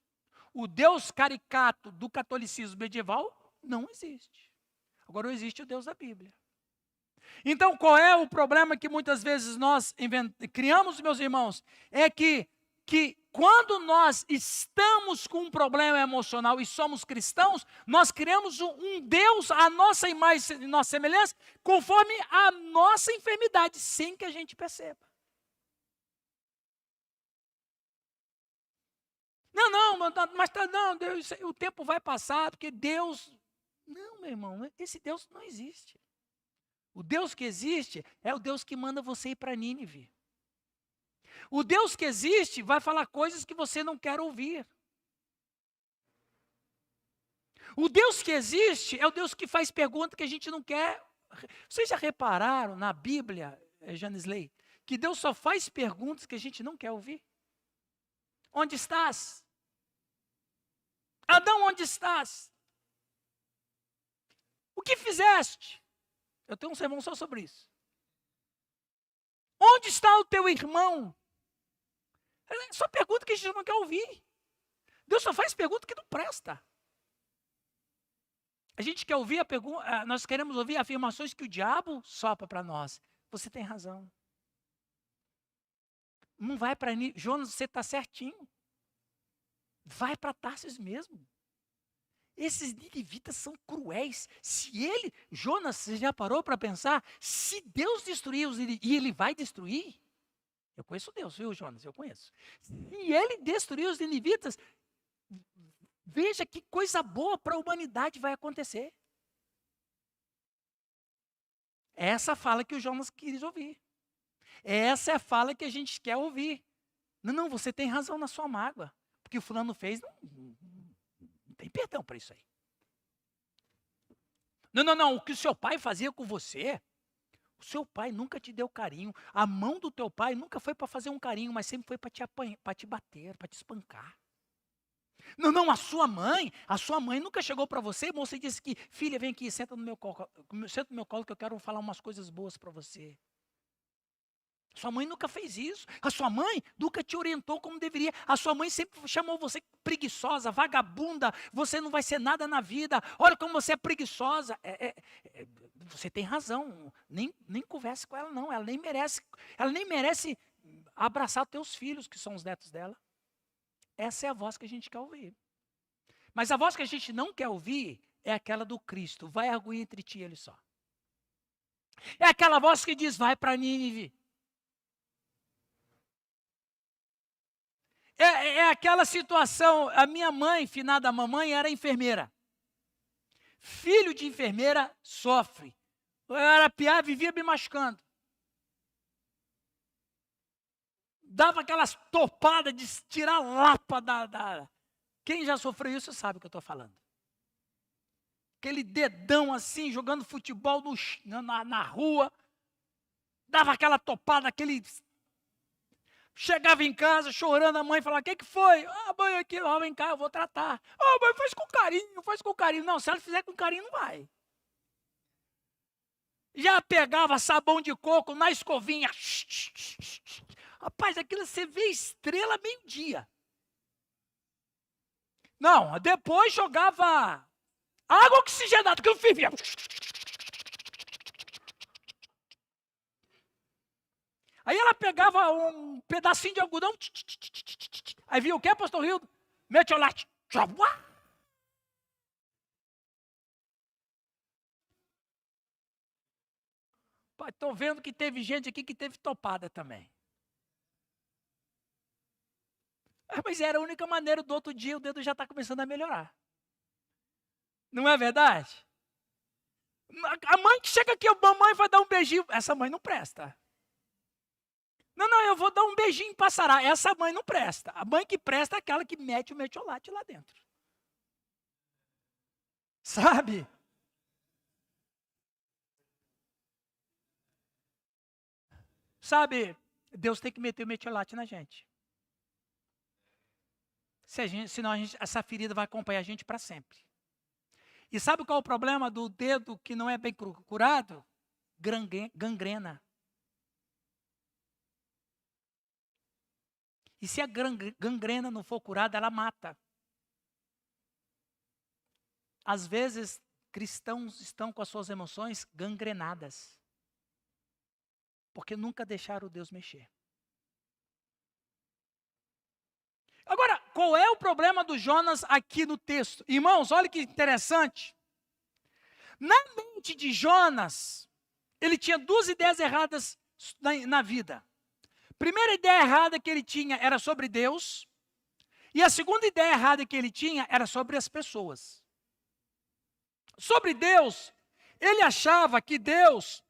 O Deus caricato do catolicismo medieval não existe. Agora existe o Deus da Bíblia. Então, qual é o problema que muitas vezes nós criamos, meus irmãos? É que quando nós estamos com um problema emocional e somos cristãos, nós criamos um Deus à nossa imagem e nossa semelhança, conforme a nossa enfermidade, sem que a gente perceba. Não, mas não, Deus, o tempo vai passar, porque Deus... Não, meu irmão, esse Deus não existe. O Deus que existe é o Deus que manda você ir para Nínive. O Deus que existe vai falar coisas que você não quer ouvir. O Deus que existe é o Deus que faz perguntas que a gente não quer. Vocês já repararam na Bíblia, Janisley, que Deus só faz perguntas que a gente não quer ouvir? Onde estás? Adão, onde estás? O que fizeste? Eu tenho um sermão só sobre isso. Onde está o teu irmão? É só pergunta que a gente não quer ouvir. Deus só faz pergunta que não presta. A gente quer ouvir nós queremos ouvir afirmações que o diabo sopra para nós. Você tem razão. Não vai para Jonas, você está certinho. Vai para Tarsis mesmo. Esses ninivitas são cruéis. Jonas, você já parou para pensar? Se Deus destruir e ele vai destruir? Eu conheço Deus, viu, Jonas? Eu conheço. Se ele destruir os ninivitas, veja que coisa boa para a humanidade vai acontecer. Essa é a fala que o Jonas quis ouvir. Essa é a fala que a gente quer ouvir. Não, você tem razão na sua mágoa. Porque o fulano fez, não tem perdão para isso aí. Não, o que o seu pai fazia com você, o seu pai nunca te deu carinho. A mão do teu pai nunca foi para fazer um carinho, mas sempre foi para te apanhar, para te bater, para te espancar. Não, a sua mãe nunca chegou para você, moça, e disse que, filha, vem aqui, senta no meu colo que eu quero falar umas coisas boas para você. Sua mãe nunca fez isso. A sua mãe nunca te orientou como deveria. A sua mãe sempre chamou você preguiçosa, vagabunda. Você não vai ser nada na vida. Olha como você é preguiçosa. Você tem razão. Nem converse com ela, não. Ela nem merece abraçar teus filhos, que são os netos dela. Essa é a voz que a gente quer ouvir. Mas a voz que a gente não quer ouvir é aquela do Cristo. Vai arguir entre ti e ele só. É aquela voz que diz, vai para Nínive. É aquela situação, a minha mãe, finada mamãe, era enfermeira. Filho de enfermeira sofre. Eu era piá, vivia me machucando. Dava aquelas topadas de tirar a lapa da... Quem já sofreu isso sabe o que eu estou falando. Aquele dedão assim, jogando futebol na rua. Dava aquela topada, Chegava em casa chorando, a mãe falava, o que foi? Mãe, aqui, vem cá, eu vou tratar. Mãe, faz com carinho. Não, se ela fizer com carinho, não vai. Já pegava sabão de coco na escovinha. Rapaz, aquilo você vê estrela meio-dia. Não, depois jogava água oxigenada, que eu fervia. Aí ela pegava um pedacinho de algodão, aí via o que, pastor Rildo? Metiolate. Estou vendo que teve gente aqui que teve topada também. Mas era a única maneira, do outro dia o dedo já está começando a melhorar. Não é verdade? A mãe que chega aqui, a mamãe vai dar um beijinho. Essa mãe não presta. Não, eu vou dar um beijinho e passará. Essa mãe não presta. A mãe que presta é aquela que mete o metiolate lá dentro. Sabe? Deus tem que meter o metiolate na gente. Senão essa ferida vai acompanhar a gente para sempre. E sabe qual é o problema do dedo que não é bem curado? Gangrena. E se a gangrena não for curada, ela mata. Às vezes, cristãos estão com as suas emoções gangrenadas. Porque nunca deixaram Deus mexer. Agora, qual é o problema do Jonas aqui no texto? Irmãos, olha que interessante. Na mente de Jonas, ele tinha duas ideias erradas na vida. Primeira ideia errada que ele tinha era sobre Deus. E a segunda ideia errada que ele tinha era sobre as pessoas. Sobre Deus, ele achava que Deus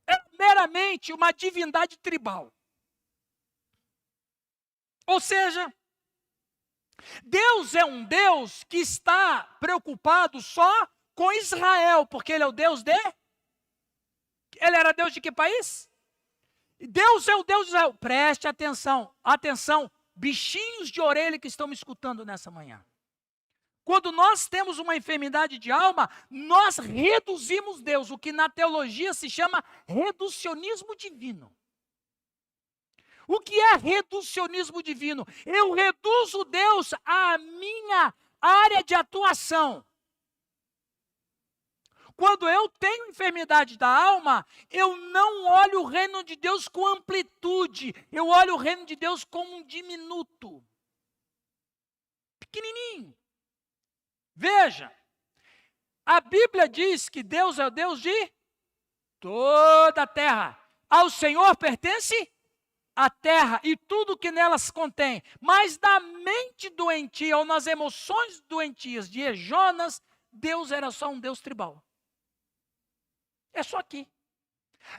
era meramente uma divindade tribal. Ou seja, Deus é um Deus que está preocupado só com Israel, porque ele é o Deus de... Ele era Deus de que país? Deus é o Deus de Israel. Preste atenção, atenção, bichinhos de orelha que estão me escutando nessa manhã. Quando nós temos uma enfermidade de alma, nós reduzimos Deus, o que na teologia se chama reducionismo divino. O que é reducionismo divino? Eu reduzo Deus à minha área de atuação. Quando eu tenho enfermidade da alma, eu não olho o reino de Deus com amplitude, eu olho o reino de Deus como um diminuto. Pequenininho. Veja, a Bíblia diz que Deus é o Deus de toda a terra. Ao Senhor pertence a terra e tudo que nelas contém. Mas na mente doentia ou nas emoções doentias de Jonas, Deus era só um Deus tribal. É só aqui.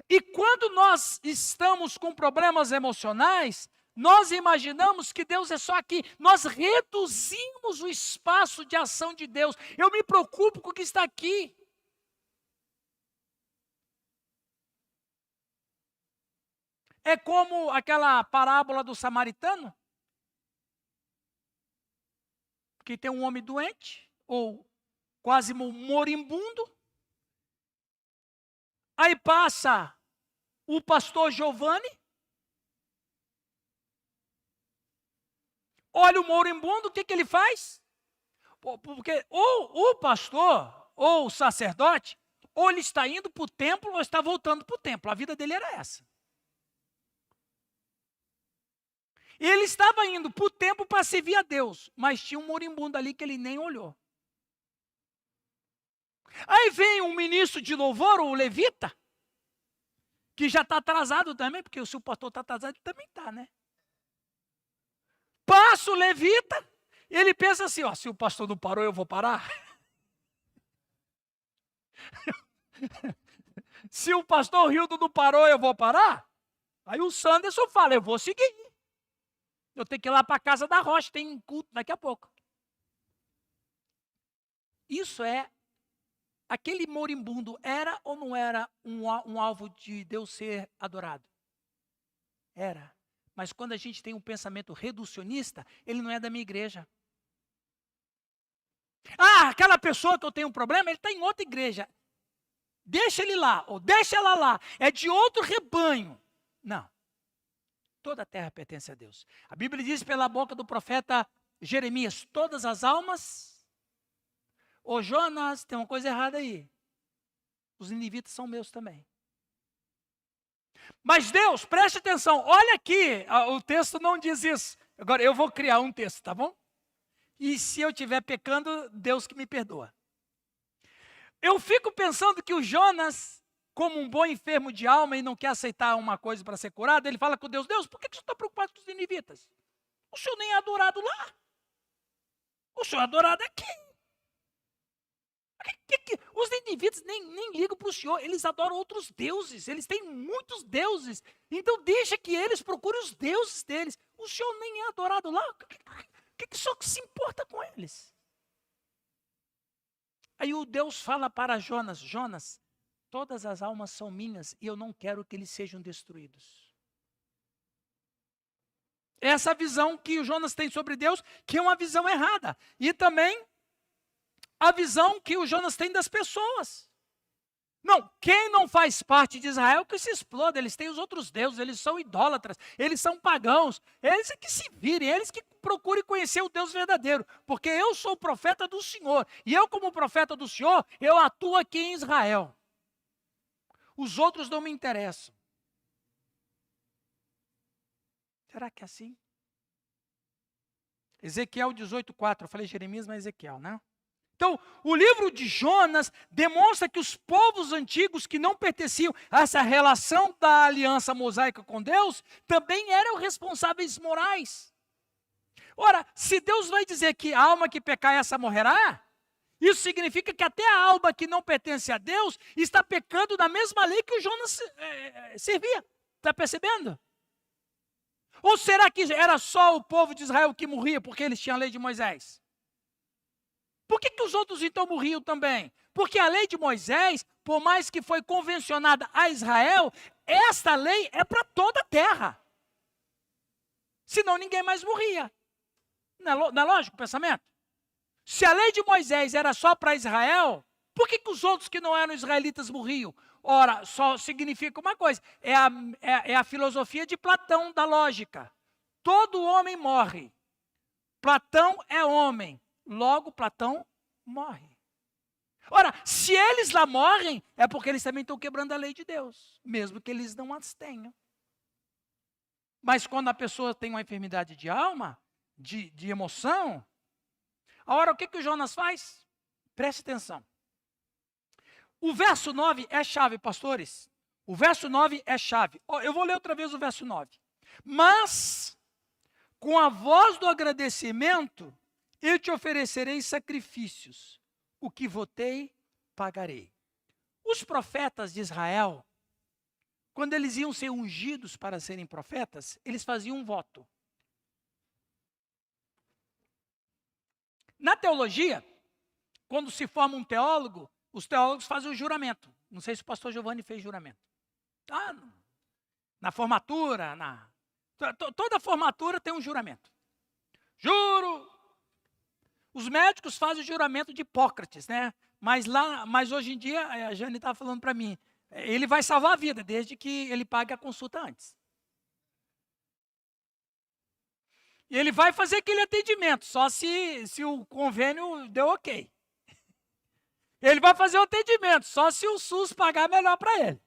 E quando nós estamos com problemas emocionais, nós imaginamos que Deus é só aqui. Nós reduzimos o espaço de ação de Deus. Eu me preocupo com o que está aqui. É como aquela parábola do samaritano, que tem um homem doente, ou quase moribundo. Aí passa o pastor Giovanni, olha o moribundo, o que ele faz? Porque ou o pastor, ou o sacerdote, ou ele está indo para o templo, ou está voltando para o templo. A vida dele era essa. Ele estava indo para o templo para servir a Deus, mas tinha um moribundo ali que ele nem olhou. Aí vem um ministro de louvor, o levita, que já está atrasado também, porque se o pastor está atrasado, ele também está, né? Passa o levita, ele pensa assim, ó, se o pastor não parou, eu vou parar. Se o pastor Hildo não parou, eu vou parar. Aí o Sanderson fala, eu vou seguir. Eu tenho que ir lá para a casa da Rocha, tem culto daqui a pouco. Isso é, aquele moribundo era ou não era um alvo de Deus ser adorado? Era. Mas quando a gente tem um pensamento reducionista, ele não é da minha igreja. Ah, aquela pessoa que eu tenho um problema, ele está em outra igreja. Deixa ele lá, ou deixa ela lá. É de outro rebanho. Não. Toda a terra pertence a Deus. A Bíblia diz pela boca do profeta Jeremias, todas as almas... Ô Jonas, tem uma coisa errada aí. Os ninivitas são meus também. Mas Deus, preste atenção, olha aqui, o texto não diz isso. Agora eu vou criar um texto, tá bom? E se eu estiver pecando, Deus que me perdoa. Eu fico pensando que o Jonas, como um bom enfermo de alma e não quer aceitar uma coisa para ser curado, ele fala com Deus, Deus, por que você está preocupado com os ninivitas? O senhor nem é adorado lá. O senhor é adorado aqui. Os ninivitas nem ligam para o Senhor, eles adoram outros deuses, eles têm muitos deuses, então deixa que eles procurem os deuses deles. O Senhor nem é adorado lá, o que o Senhor se importa com eles? Aí o Deus fala para Jonas, Jonas, todas as almas são minhas e eu não quero que eles sejam destruídos. Essa visão que o Jonas tem sobre Deus, que é uma visão errada. E também a visão que o Jonas tem das pessoas. Não, quem não faz parte de Israel que se exploda, eles têm os outros deuses, eles são idólatras, eles são pagãos, eles é que se virem, eles que procurem conhecer o Deus verdadeiro, porque eu sou o profeta do Senhor, e eu como profeta do Senhor, eu atuo aqui em Israel. Os outros não me interessam. Será que é assim? Ezequiel 18:4, eu falei Jeremias, mas Ezequiel, né? Então, o livro de Jonas demonstra que os povos antigos que não pertenciam a essa relação da aliança mosaica com Deus, também eram responsáveis morais. Ora, se Deus vai dizer que a alma que pecar essa morrerá, isso significa que até a alma que não pertence a Deus está pecando na mesma lei que o Jonas servia. Está percebendo? Ou será que era só o povo de Israel que morria porque eles tinham a lei de Moisés? Por que os outros então morriam também? Porque a lei de Moisés, por mais que foi convencionada a Israel, esta lei é para toda a terra. Senão ninguém mais morria. Não é lógico o pensamento? Se a lei de Moisés era só para Israel, por que os outros que não eram israelitas morriam? Ora, só significa uma coisa, é a filosofia de Platão da lógica. Todo homem morre. Platão é homem. Logo, Platão morre. Ora, se eles lá morrem, é porque eles também estão quebrando a lei de Deus, mesmo que eles não as tenham. Mas quando a pessoa tem uma enfermidade de alma, de emoção, agora o que o Jonas faz? Preste atenção. O verso 9 é chave, pastores. O verso 9 é chave. Eu vou ler outra vez o verso 9. Mas, com a voz do agradecimento, eu te oferecerei sacrifícios, o que votei, pagarei. Os profetas de Israel, quando eles iam ser ungidos para serem profetas, eles faziam um voto. Na teologia, quando se forma um teólogo, os teólogos fazem o juramento. Não sei se o pastor Giovanni fez juramento. Na formatura, toda formatura tem um juramento. Juro. Os médicos fazem o juramento de Hipócrates, né? Mas hoje em dia, a Jane estava falando para mim, ele vai salvar a vida, desde que ele pague a consulta antes. E ele vai fazer aquele atendimento, só se o convênio deu ok. Ele vai fazer o atendimento, só se o SUS pagar melhor para ele.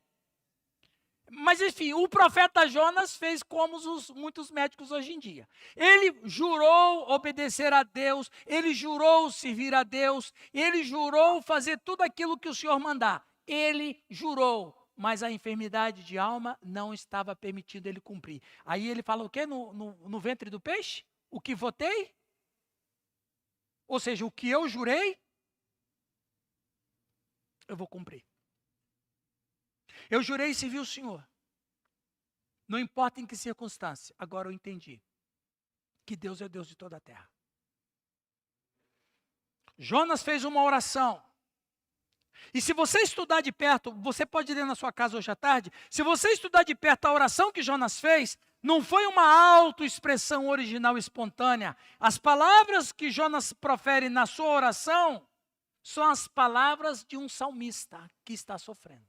Mas, enfim, o profeta Jonas fez como muitos médicos hoje em dia. Ele jurou obedecer a Deus, ele jurou servir a Deus, ele jurou fazer tudo aquilo que o Senhor mandar. Ele jurou, mas a enfermidade de alma não estava permitindo ele cumprir. Aí ele fala o quê no ventre do peixe? O que votei? Ou seja, o que eu jurei, eu vou cumprir. Eu jurei servir o Senhor. Não importa em que circunstância. Agora eu entendi que Deus é Deus de toda a terra. Jonas fez uma oração. E se você estudar de perto, você pode ler na sua casa hoje à tarde, se você estudar de perto a oração que Jonas fez, não foi uma autoexpressão original espontânea. As palavras que Jonas profere na sua oração são as palavras de um salmista que está sofrendo.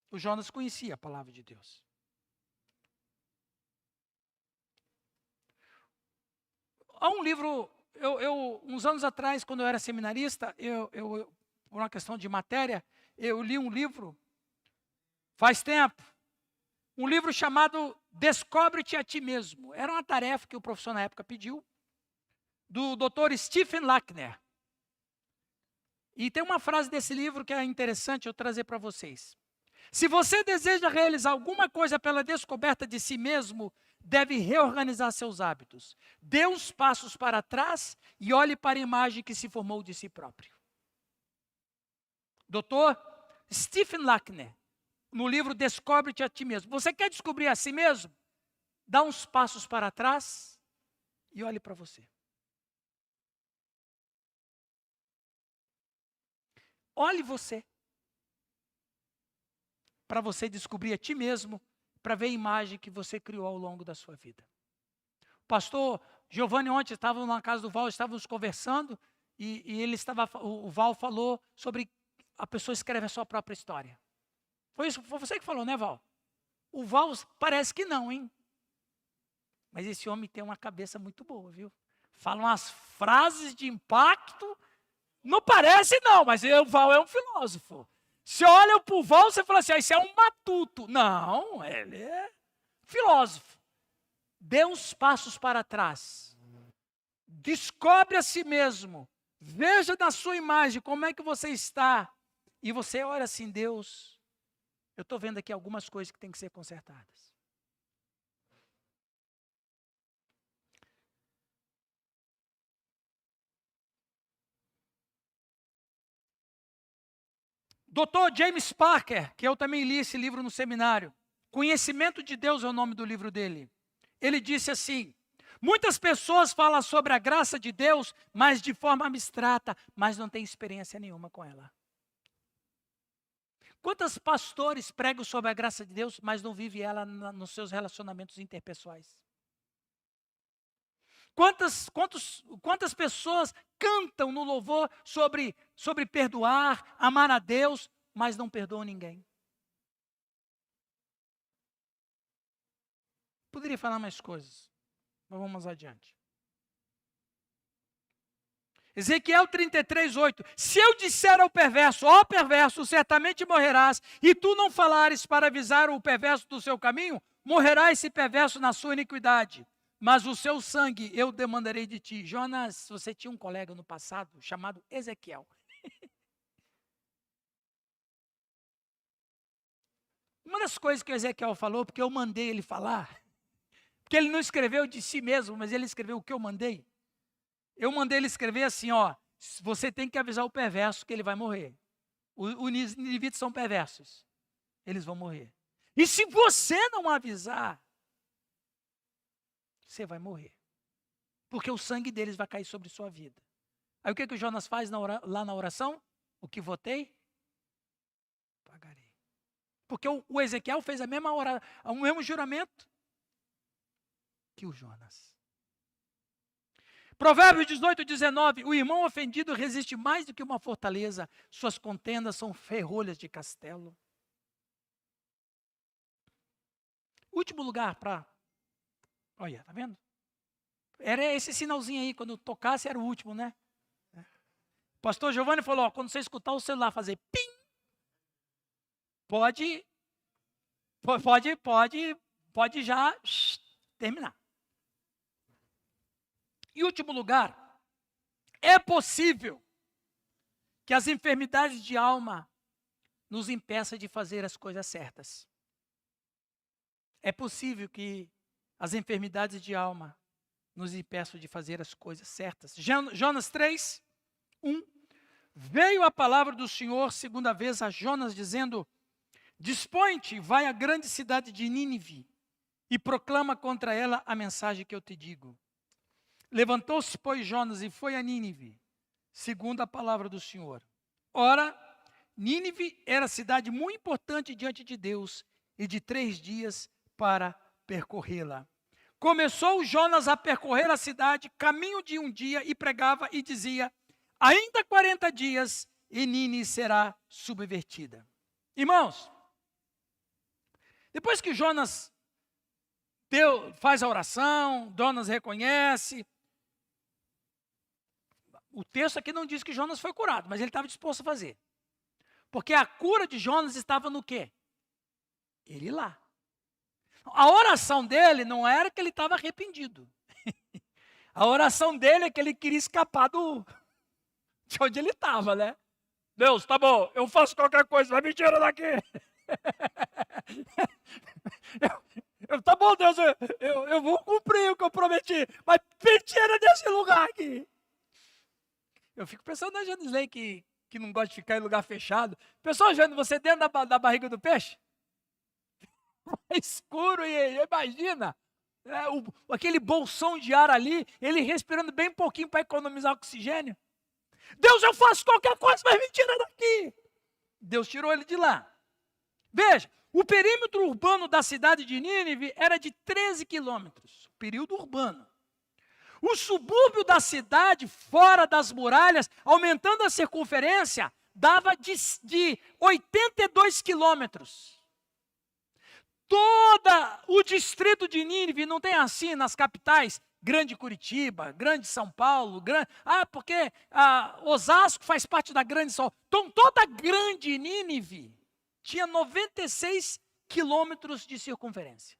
O Jonas conhecia a palavra de Deus. Há um livro, uns anos atrás, quando eu era seminarista, por uma questão de matéria, eu li um livro, faz tempo, um livro chamado Descobre-te a Ti Mesmo. Era uma tarefa que o professor na época pediu, do Dr. Stephen Lackner. E tem uma frase desse livro que é interessante eu trazer para vocês. Se você deseja realizar alguma coisa pela descoberta de si mesmo, deve reorganizar seus hábitos. Dê uns passos para trás e olhe para a imagem que se formou de si próprio. Dr. Stephen Lackner, no livro Descobre-te a Ti Mesmo. Você quer descobrir a si mesmo? Dá uns passos para trás e olhe para você. Olhe você. Para você descobrir a ti mesmo, para ver a imagem que você criou ao longo da sua vida. Pastor, Giovanni ontem estava na casa do Val, estávamos conversando, e o Val falou sobre a pessoa escreve a sua própria história. Foi você que falou, né, Val? O Val parece que não, hein? Mas esse homem tem uma cabeça muito boa, viu? Fala umas frases de impacto. Não parece não, mas o Val é um filósofo. Você olha para o Val, você fala assim, isso é um matuto. Não, ele é filósofo. Dê uns passos para trás. Descobre a si mesmo. Veja na sua imagem como é que você está. E você olha assim, Deus, eu estou vendo aqui algumas coisas que têm que ser consertadas. Dr. James Parker, que eu também li esse livro no seminário, Conhecimento de Deus é o nome do livro dele. Ele disse assim, muitas pessoas falam sobre a graça de Deus, mas de forma abstrata, mas não têm experiência nenhuma com ela. Quantos pastores pregam sobre a graça de Deus, mas não vivem ela nos seus relacionamentos interpessoais? Quantas pessoas cantam no louvor sobre perdoar, amar a Deus, mas não perdoam ninguém? Poderia falar mais coisas, mas vamos adiante. Ezequiel 33:8. Se eu disser ao perverso, ó perverso, certamente morrerás, e tu não falares para avisar o perverso do seu caminho, morrerá esse perverso na sua iniquidade. Mas o seu sangue eu demandarei de ti. Jonas, você tinha um colega no passado chamado Ezequiel. Uma das coisas que o Ezequiel falou, porque eu mandei ele falar, porque ele não escreveu de si mesmo, mas ele escreveu o que eu mandei. Eu mandei ele escrever assim, ó, você tem que avisar o perverso que ele vai morrer. Os ninivitas são perversos. Eles vão morrer. E se você não avisar, você vai morrer. Porque o sangue deles vai cair sobre sua vida. Aí o que o Jonas faz lá na oração? O que votei? Pagarei. Porque o Ezequiel fez o mesmo juramento que o Jonas. Provérbios 18:19. O irmão ofendido resiste mais do que uma fortaleza. Suas contendas são ferrolhas de castelo. Último lugar para... Olha, tá vendo? Era esse sinalzinho aí, quando tocasse era o último, né? O pastor Giovanni falou, ó, quando você escutar o celular fazer pim, pode já terminar. Em último lugar, é possível que as enfermidades de alma nos impeçam de fazer as coisas certas. É possível que as enfermidades de alma nos impeçam de fazer as coisas certas. Jonas 3:1. Veio a palavra do Senhor segunda vez a Jonas, dizendo, dispõe-te, vai à grande cidade de Nínive e proclama contra ela a mensagem que eu te digo. Levantou-se, pois, Jonas e foi a Nínive, segundo a palavra do Senhor. Ora, Nínive era cidade muito importante diante de Deus e de 3 dias para percorrê-la. Começou Jonas a percorrer a cidade, caminho de um dia, e pregava e dizia, ainda 40 dias e Nínive será subvertida. Irmãos, depois que Jonas faz a oração, Jonas reconhece, o texto aqui não diz que Jonas foi curado, mas ele estava disposto a fazer. Porque a cura de Jonas estava no quê? Ele lá. A oração dele não era que ele estava arrependido. A oração dele é que ele queria escapar de onde ele estava, né? Deus, tá bom, eu faço qualquer coisa, vai me tirar daqui. Tá bom, Deus, eu vou cumprir o que eu prometi, mas me tira desse lugar aqui. Eu fico pensando na Janisley que não gosta de ficar em lugar fechado. Pessoal, Jane, você dentro da barriga do peixe? É escuro e imagina, aquele bolsão de ar ali, ele respirando bem pouquinho para economizar oxigênio. Deus, eu faço qualquer coisa, mas me tira daqui. Deus tirou ele de lá. Veja, o perímetro urbano da cidade de Nínive era de 13 quilômetros, período urbano. O subúrbio da cidade, fora das muralhas, aumentando a circunferência, dava de 82 quilômetros. Todo o distrito de Nínive, não tem assim nas capitais, Grande Curitiba, Grande São Paulo, porque Osasco faz parte da Grande São Paulo. Então, toda a Grande Nínive tinha 96 quilômetros de circunferência.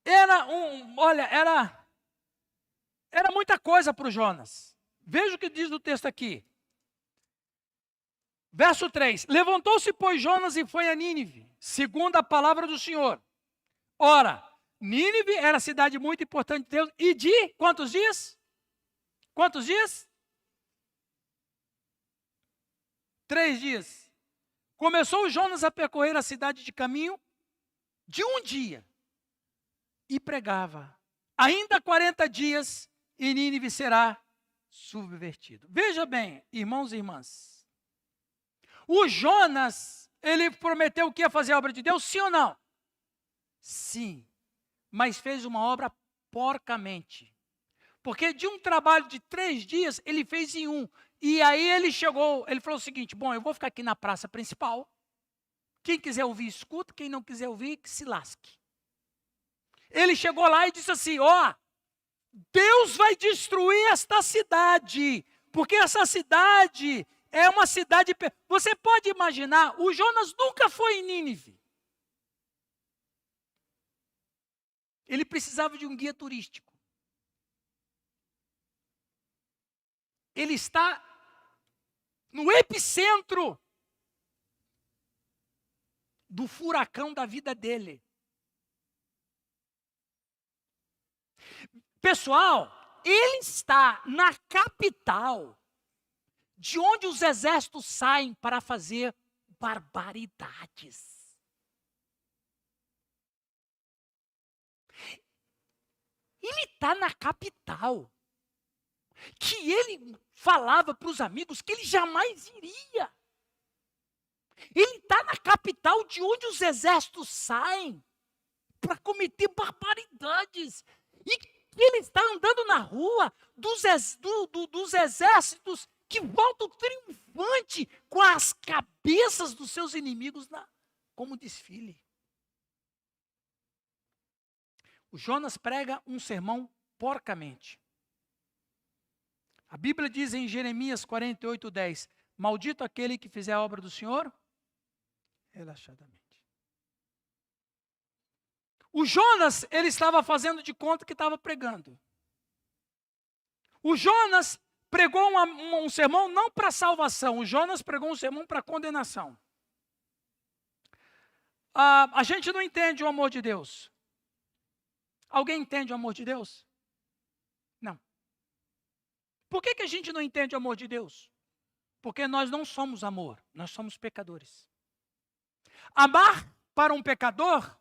Era muita coisa para o Jonas. Veja o que diz o texto aqui. Verso 3. Levantou-se, pois, Jonas e foi a Nínive, segundo a palavra do Senhor. Ora, Nínive era cidade muito importante de Deus. E de quantos dias? Quantos dias? 3 dias. Começou Jonas a percorrer a cidade de caminho de um dia. E pregava. Ainda 40 dias e Nínive será subvertido. Veja bem, irmãos e irmãs. O Jonas, ele prometeu que ia fazer a obra de Deus, sim ou não? Sim. Mas fez uma obra porcamente. Porque de um trabalho de 3 dias, ele fez em 1. E aí ele falou o seguinte, bom, eu vou ficar aqui na praça principal. Quem quiser ouvir, escuta. Quem não quiser ouvir, que se lasque. Ele chegou lá e disse assim, Deus vai destruir esta cidade, porque essa cidade é uma cidade... Você pode imaginar, o Jonas nunca foi em Nínive. Ele precisava de um guia turístico. Ele está no epicentro do furacão da vida dele. Pessoal, ele está na capital, de onde os exércitos saem para fazer barbaridades. Ele está na capital, que ele falava para os amigos que ele jamais iria. Ele está na capital de onde os exércitos saem para cometer barbaridades. E ele está andando na rua dos exércitos que voltam triunfante com as cabeças dos seus inimigos como desfile. O Jonas prega um sermão porcamente. A Bíblia diz em Jeremias 48:10, maldito aquele que fizer a obra do Senhor relaxadamente. O Jonas, ele estava fazendo de conta que estava pregando. O Jonas pregou um sermão não para salvação, o Jonas pregou um sermão para condenação. A gente não entende o amor de Deus. Alguém entende o amor de Deus? Não. Por que a gente não entende o amor de Deus? Porque nós não somos amor, nós somos pecadores. Amar para um pecador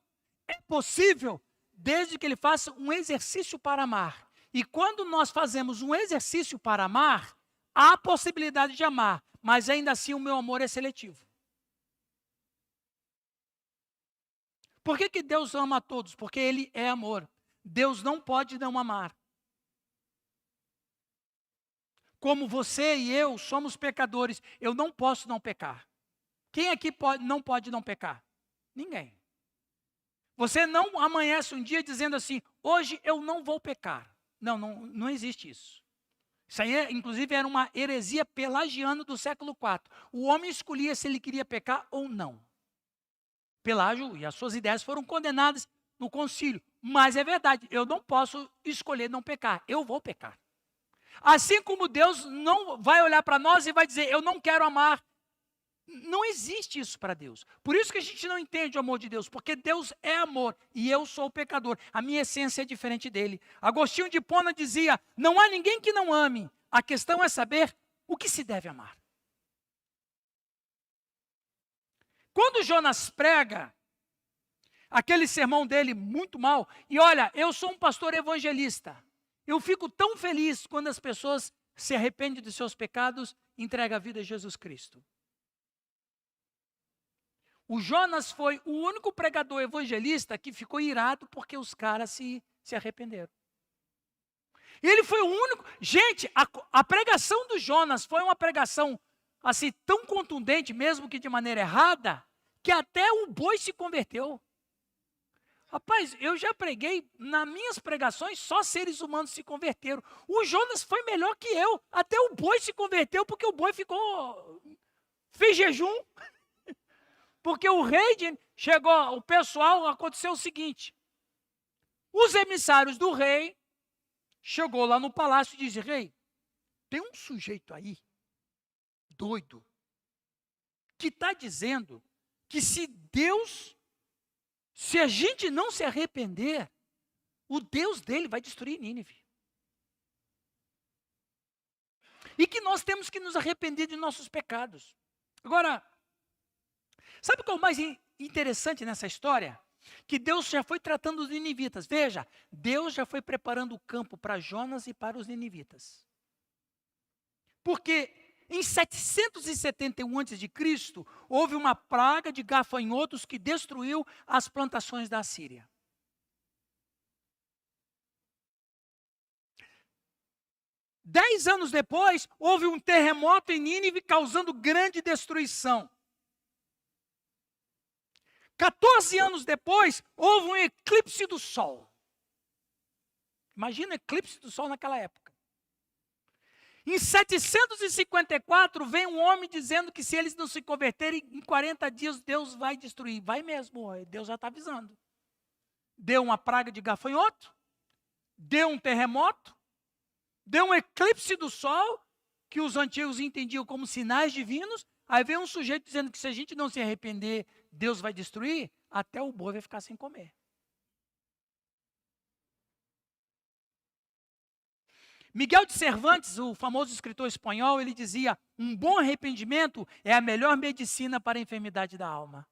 é possível desde que ele faça um exercício para amar. E quando nós fazemos um exercício para amar, há a possibilidade de amar, mas ainda assim o meu amor é seletivo. Por que Deus ama a todos? Porque Ele é amor. Deus não pode não amar. Como você e eu somos pecadores, eu não posso não pecar. Quem aqui não pode não pecar? Ninguém. Você não amanhece um dia dizendo assim, hoje eu não vou pecar. Não existe isso. Isso aí, inclusive, era uma heresia pelagiana do século IV. O homem escolhia se ele queria pecar ou não. Pelágio e as suas ideias foram condenadas no concílio. Mas é verdade, eu não posso escolher não pecar, eu vou pecar. Assim como Deus não vai olhar para nós e vai dizer, eu não quero amar. Não existe isso para Deus. Por isso que a gente não entende o amor de Deus, porque Deus é amor e eu sou o pecador. A minha essência é diferente dele. Agostinho de Hipona dizia, não há ninguém que não ame. A questão é saber o que se deve amar. Quando Jonas prega aquele sermão dele muito mal, e olha, eu sou um pastor evangelista. Eu fico tão feliz quando as pessoas se arrependem dos seus pecados e entregam a vida a Jesus Cristo. O Jonas foi o único pregador evangelista que ficou irado porque os caras se arrependeram. E ele foi o único. Gente, a pregação do Jonas foi uma pregação assim tão contundente, mesmo que de maneira errada, que até o boi se converteu. Rapaz, eu já preguei, nas minhas pregações, só seres humanos se converteram. O Jonas foi melhor que eu. Até o boi se converteu, porque o boi fez jejum. Porque o rei chegou, o pessoal, aconteceu o seguinte. Os emissários do rei chegou lá no palácio e disse: rei, tem um sujeito aí, doido, que está dizendo que se a gente não se arrepender, o Deus dele vai destruir Nínive. E que nós temos que nos arrepender de nossos pecados. Agora, sabe o que é o mais interessante nessa história? Que Deus já foi tratando os ninivitas. Veja, Deus já foi preparando o campo para Jonas e para os ninivitas. Porque em 771 a.C., houve uma praga de gafanhotos que destruiu as plantações da Assíria. Dez anos depois, houve um terremoto em Nínive causando grande destruição. 14 anos depois, houve um eclipse do sol. Imagina o eclipse do sol naquela época. Em 754, vem um homem dizendo que se eles não se converterem, em 40 dias Deus vai destruir. Vai mesmo, Deus já está avisando. Deu uma praga de gafanhoto, deu um terremoto, deu um eclipse do sol, que os antigos entendiam como sinais divinos. Aí vem um sujeito dizendo que se a gente não se arrepender, Deus vai destruir, até o boi vai ficar sem comer. Miguel de Cervantes, o famoso escritor espanhol, ele dizia: um bom arrependimento é a melhor medicina para a enfermidade da alma.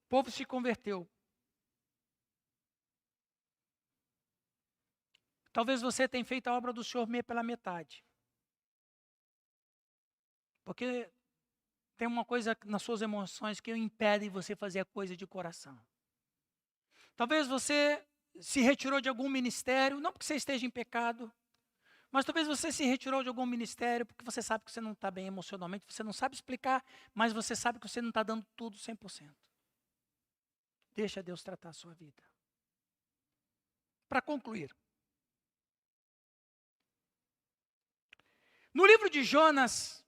O povo se converteu. Talvez você tenha feito a obra do Senhor meio pela metade. Porque tem uma coisa nas suas emoções que impede você fazer a coisa de coração. Talvez você se retirou de algum ministério, não porque você esteja em pecado, mas talvez você se retirou de algum ministério porque você sabe que você não está bem emocionalmente, você não sabe explicar, mas você sabe que você não está dando tudo 100%. Deixa Deus tratar a sua vida. Para concluir. No livro de Jonas,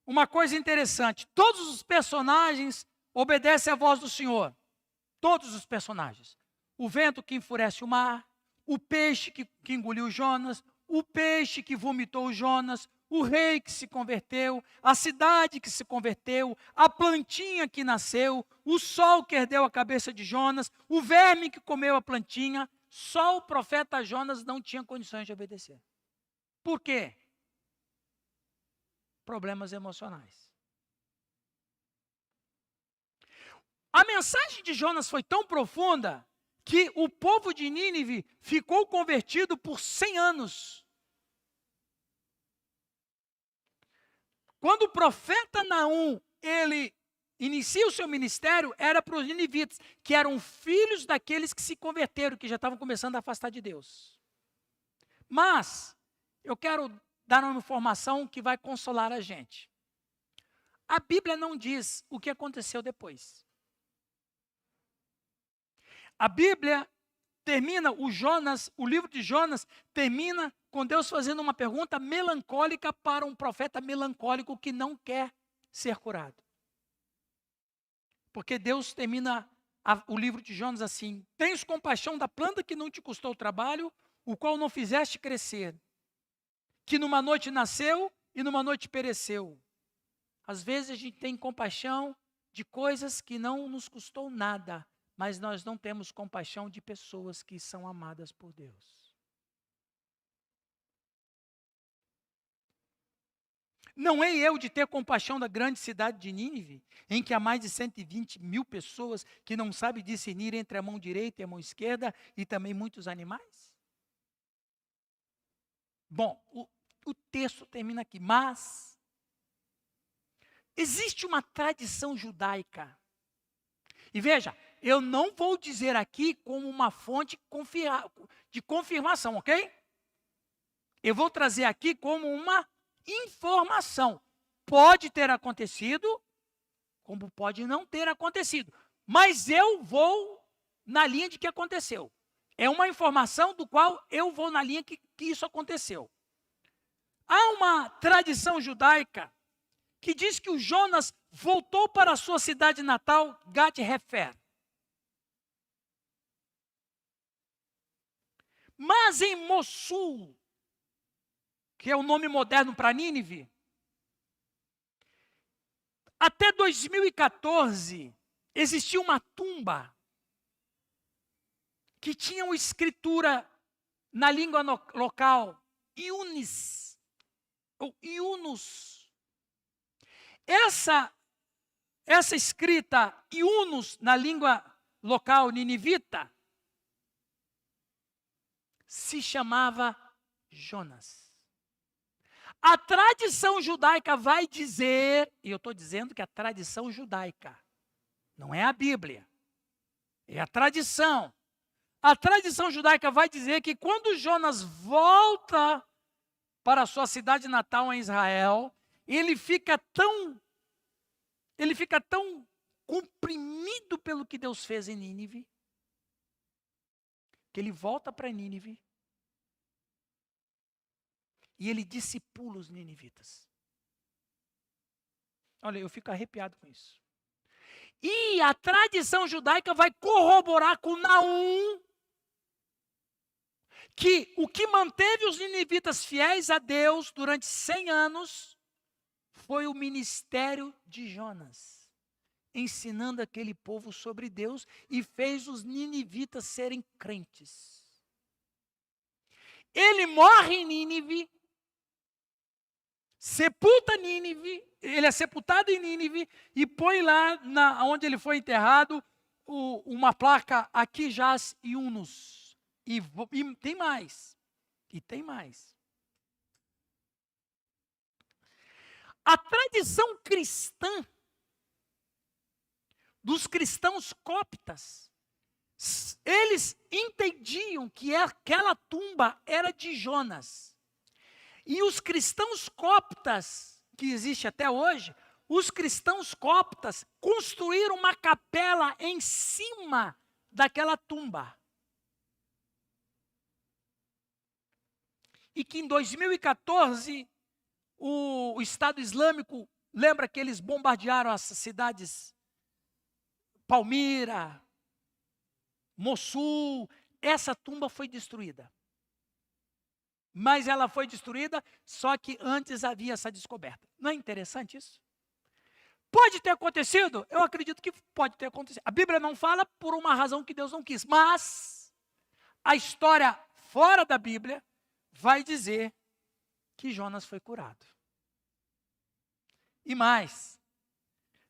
uma coisa interessante, todos os personagens obedecem à voz do Senhor. Todos os personagens. O vento que enfurece o mar, o peixe que engoliu Jonas, o peixe que vomitou Jonas, o rei que se converteu, a cidade que se converteu, a plantinha que nasceu, o sol que herdeu a cabeça de Jonas, o verme que comeu a plantinha. Só o profeta Jonas não tinha condições de obedecer. Por quê? Problemas emocionais. A mensagem de Jonas foi tão profunda que o povo de Nínive ficou convertido por 100 anos. Quando o profeta Naum, ele inicia o seu ministério, era para os ninivitas, que eram filhos daqueles que se converteram, que já estavam começando a afastar de Deus. Mas, eu quero dar uma informação que vai consolar a gente. A Bíblia não diz o que aconteceu depois. A Bíblia termina, o livro de Jonas termina com Deus fazendo uma pergunta melancólica para um profeta melancólico que não quer ser curado. Porque Deus termina o livro de Jonas assim: tens compaixão da planta que não te custou trabalho, o qual não fizeste crescer, que numa noite nasceu e numa noite pereceu. Às vezes a gente tem compaixão de coisas que não nos custou nada, mas nós não temos compaixão de pessoas que são amadas por Deus. Não hei eu de ter compaixão da grande cidade de Nínive, em que há mais de 120 mil pessoas que não sabem discernir entre a mão direita e a mão esquerda, e também muitos animais? Bom, O texto termina aqui. Mas existe uma tradição judaica. E veja, eu não vou dizer aqui como uma fonte de confirmação, ok? Eu vou trazer aqui como uma informação. Pode ter acontecido, como pode não ter acontecido. Mas eu vou na linha de que aconteceu. É uma informação do qual eu vou na linha que isso aconteceu. Há uma tradição judaica que diz que o Jonas voltou para a sua cidade natal, Gat-Hefer. Mas em Mossul, que é o nome moderno para Nínive, até 2014, existia uma tumba que tinha uma escritura na língua local, Iunis, ou Iunus. Essa escrita Iunus na língua local ninivita se chamava Jonas. A tradição judaica vai dizer, e eu estou dizendo que a tradição judaica, não é a Bíblia, é a tradição. A tradição judaica vai dizer que quando Jonas volta para a sua cidade natal em Israel, ele fica tão comprimido pelo que Deus fez em Nínive, que ele volta para Nínive e ele discipula os ninivitas. Olha, eu fico arrepiado com isso. E a tradição judaica vai corroborar com Naum que o que manteve os ninivitas fiéis a Deus durante 100 anos foi o ministério de Jonas, ensinando aquele povo sobre Deus e fez os ninivitas serem crentes. Ele morre em Nínive, sepulta Nínive, ele é sepultado em Nínive e põe lá onde ele foi enterrado uma placa, aqui jaz Iunus. E tem mais. E tem mais. A tradição cristã dos cristãos coptas, eles entendiam que aquela tumba era de Jonas. E os cristãos coptas, que existe até hoje, os cristãos coptas construíram uma capela em cima daquela tumba. E que em 2014, o Estado Islâmico, lembra que eles bombardearam as cidades Palmira, Mossul, essa tumba foi destruída. Mas ela foi destruída, só que antes havia essa descoberta. Não é interessante isso? Pode ter acontecido? Eu acredito que pode ter acontecido. A Bíblia não fala por uma razão que Deus não quis, mas a história fora da Bíblia vai dizer que Jonas foi curado. E mais,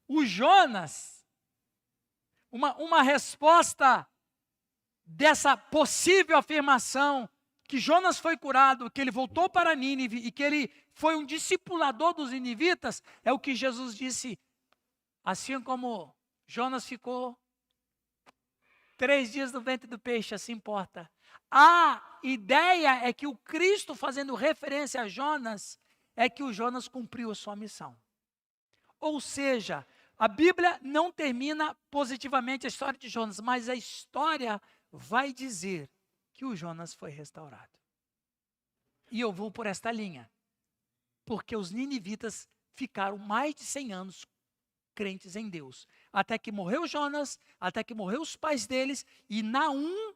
o Jonas, uma resposta dessa possível afirmação que Jonas foi curado, que ele voltou para Nínive e que ele foi um discipulador dos ninivitas, é o que Jesus disse, assim como Jonas ficou 3 dias no ventre do peixe, assim importa. A ideia é que o Cristo, fazendo referência a Jonas, é que o Jonas cumpriu a sua missão. Ou seja, a Bíblia não termina positivamente a história de Jonas, mas a história vai dizer que o Jonas foi restaurado. E eu vou por esta linha, porque os ninivitas ficaram mais de 100 anos crentes em Deus, até que morreu Jonas, até que morreu os pais deles, e Naum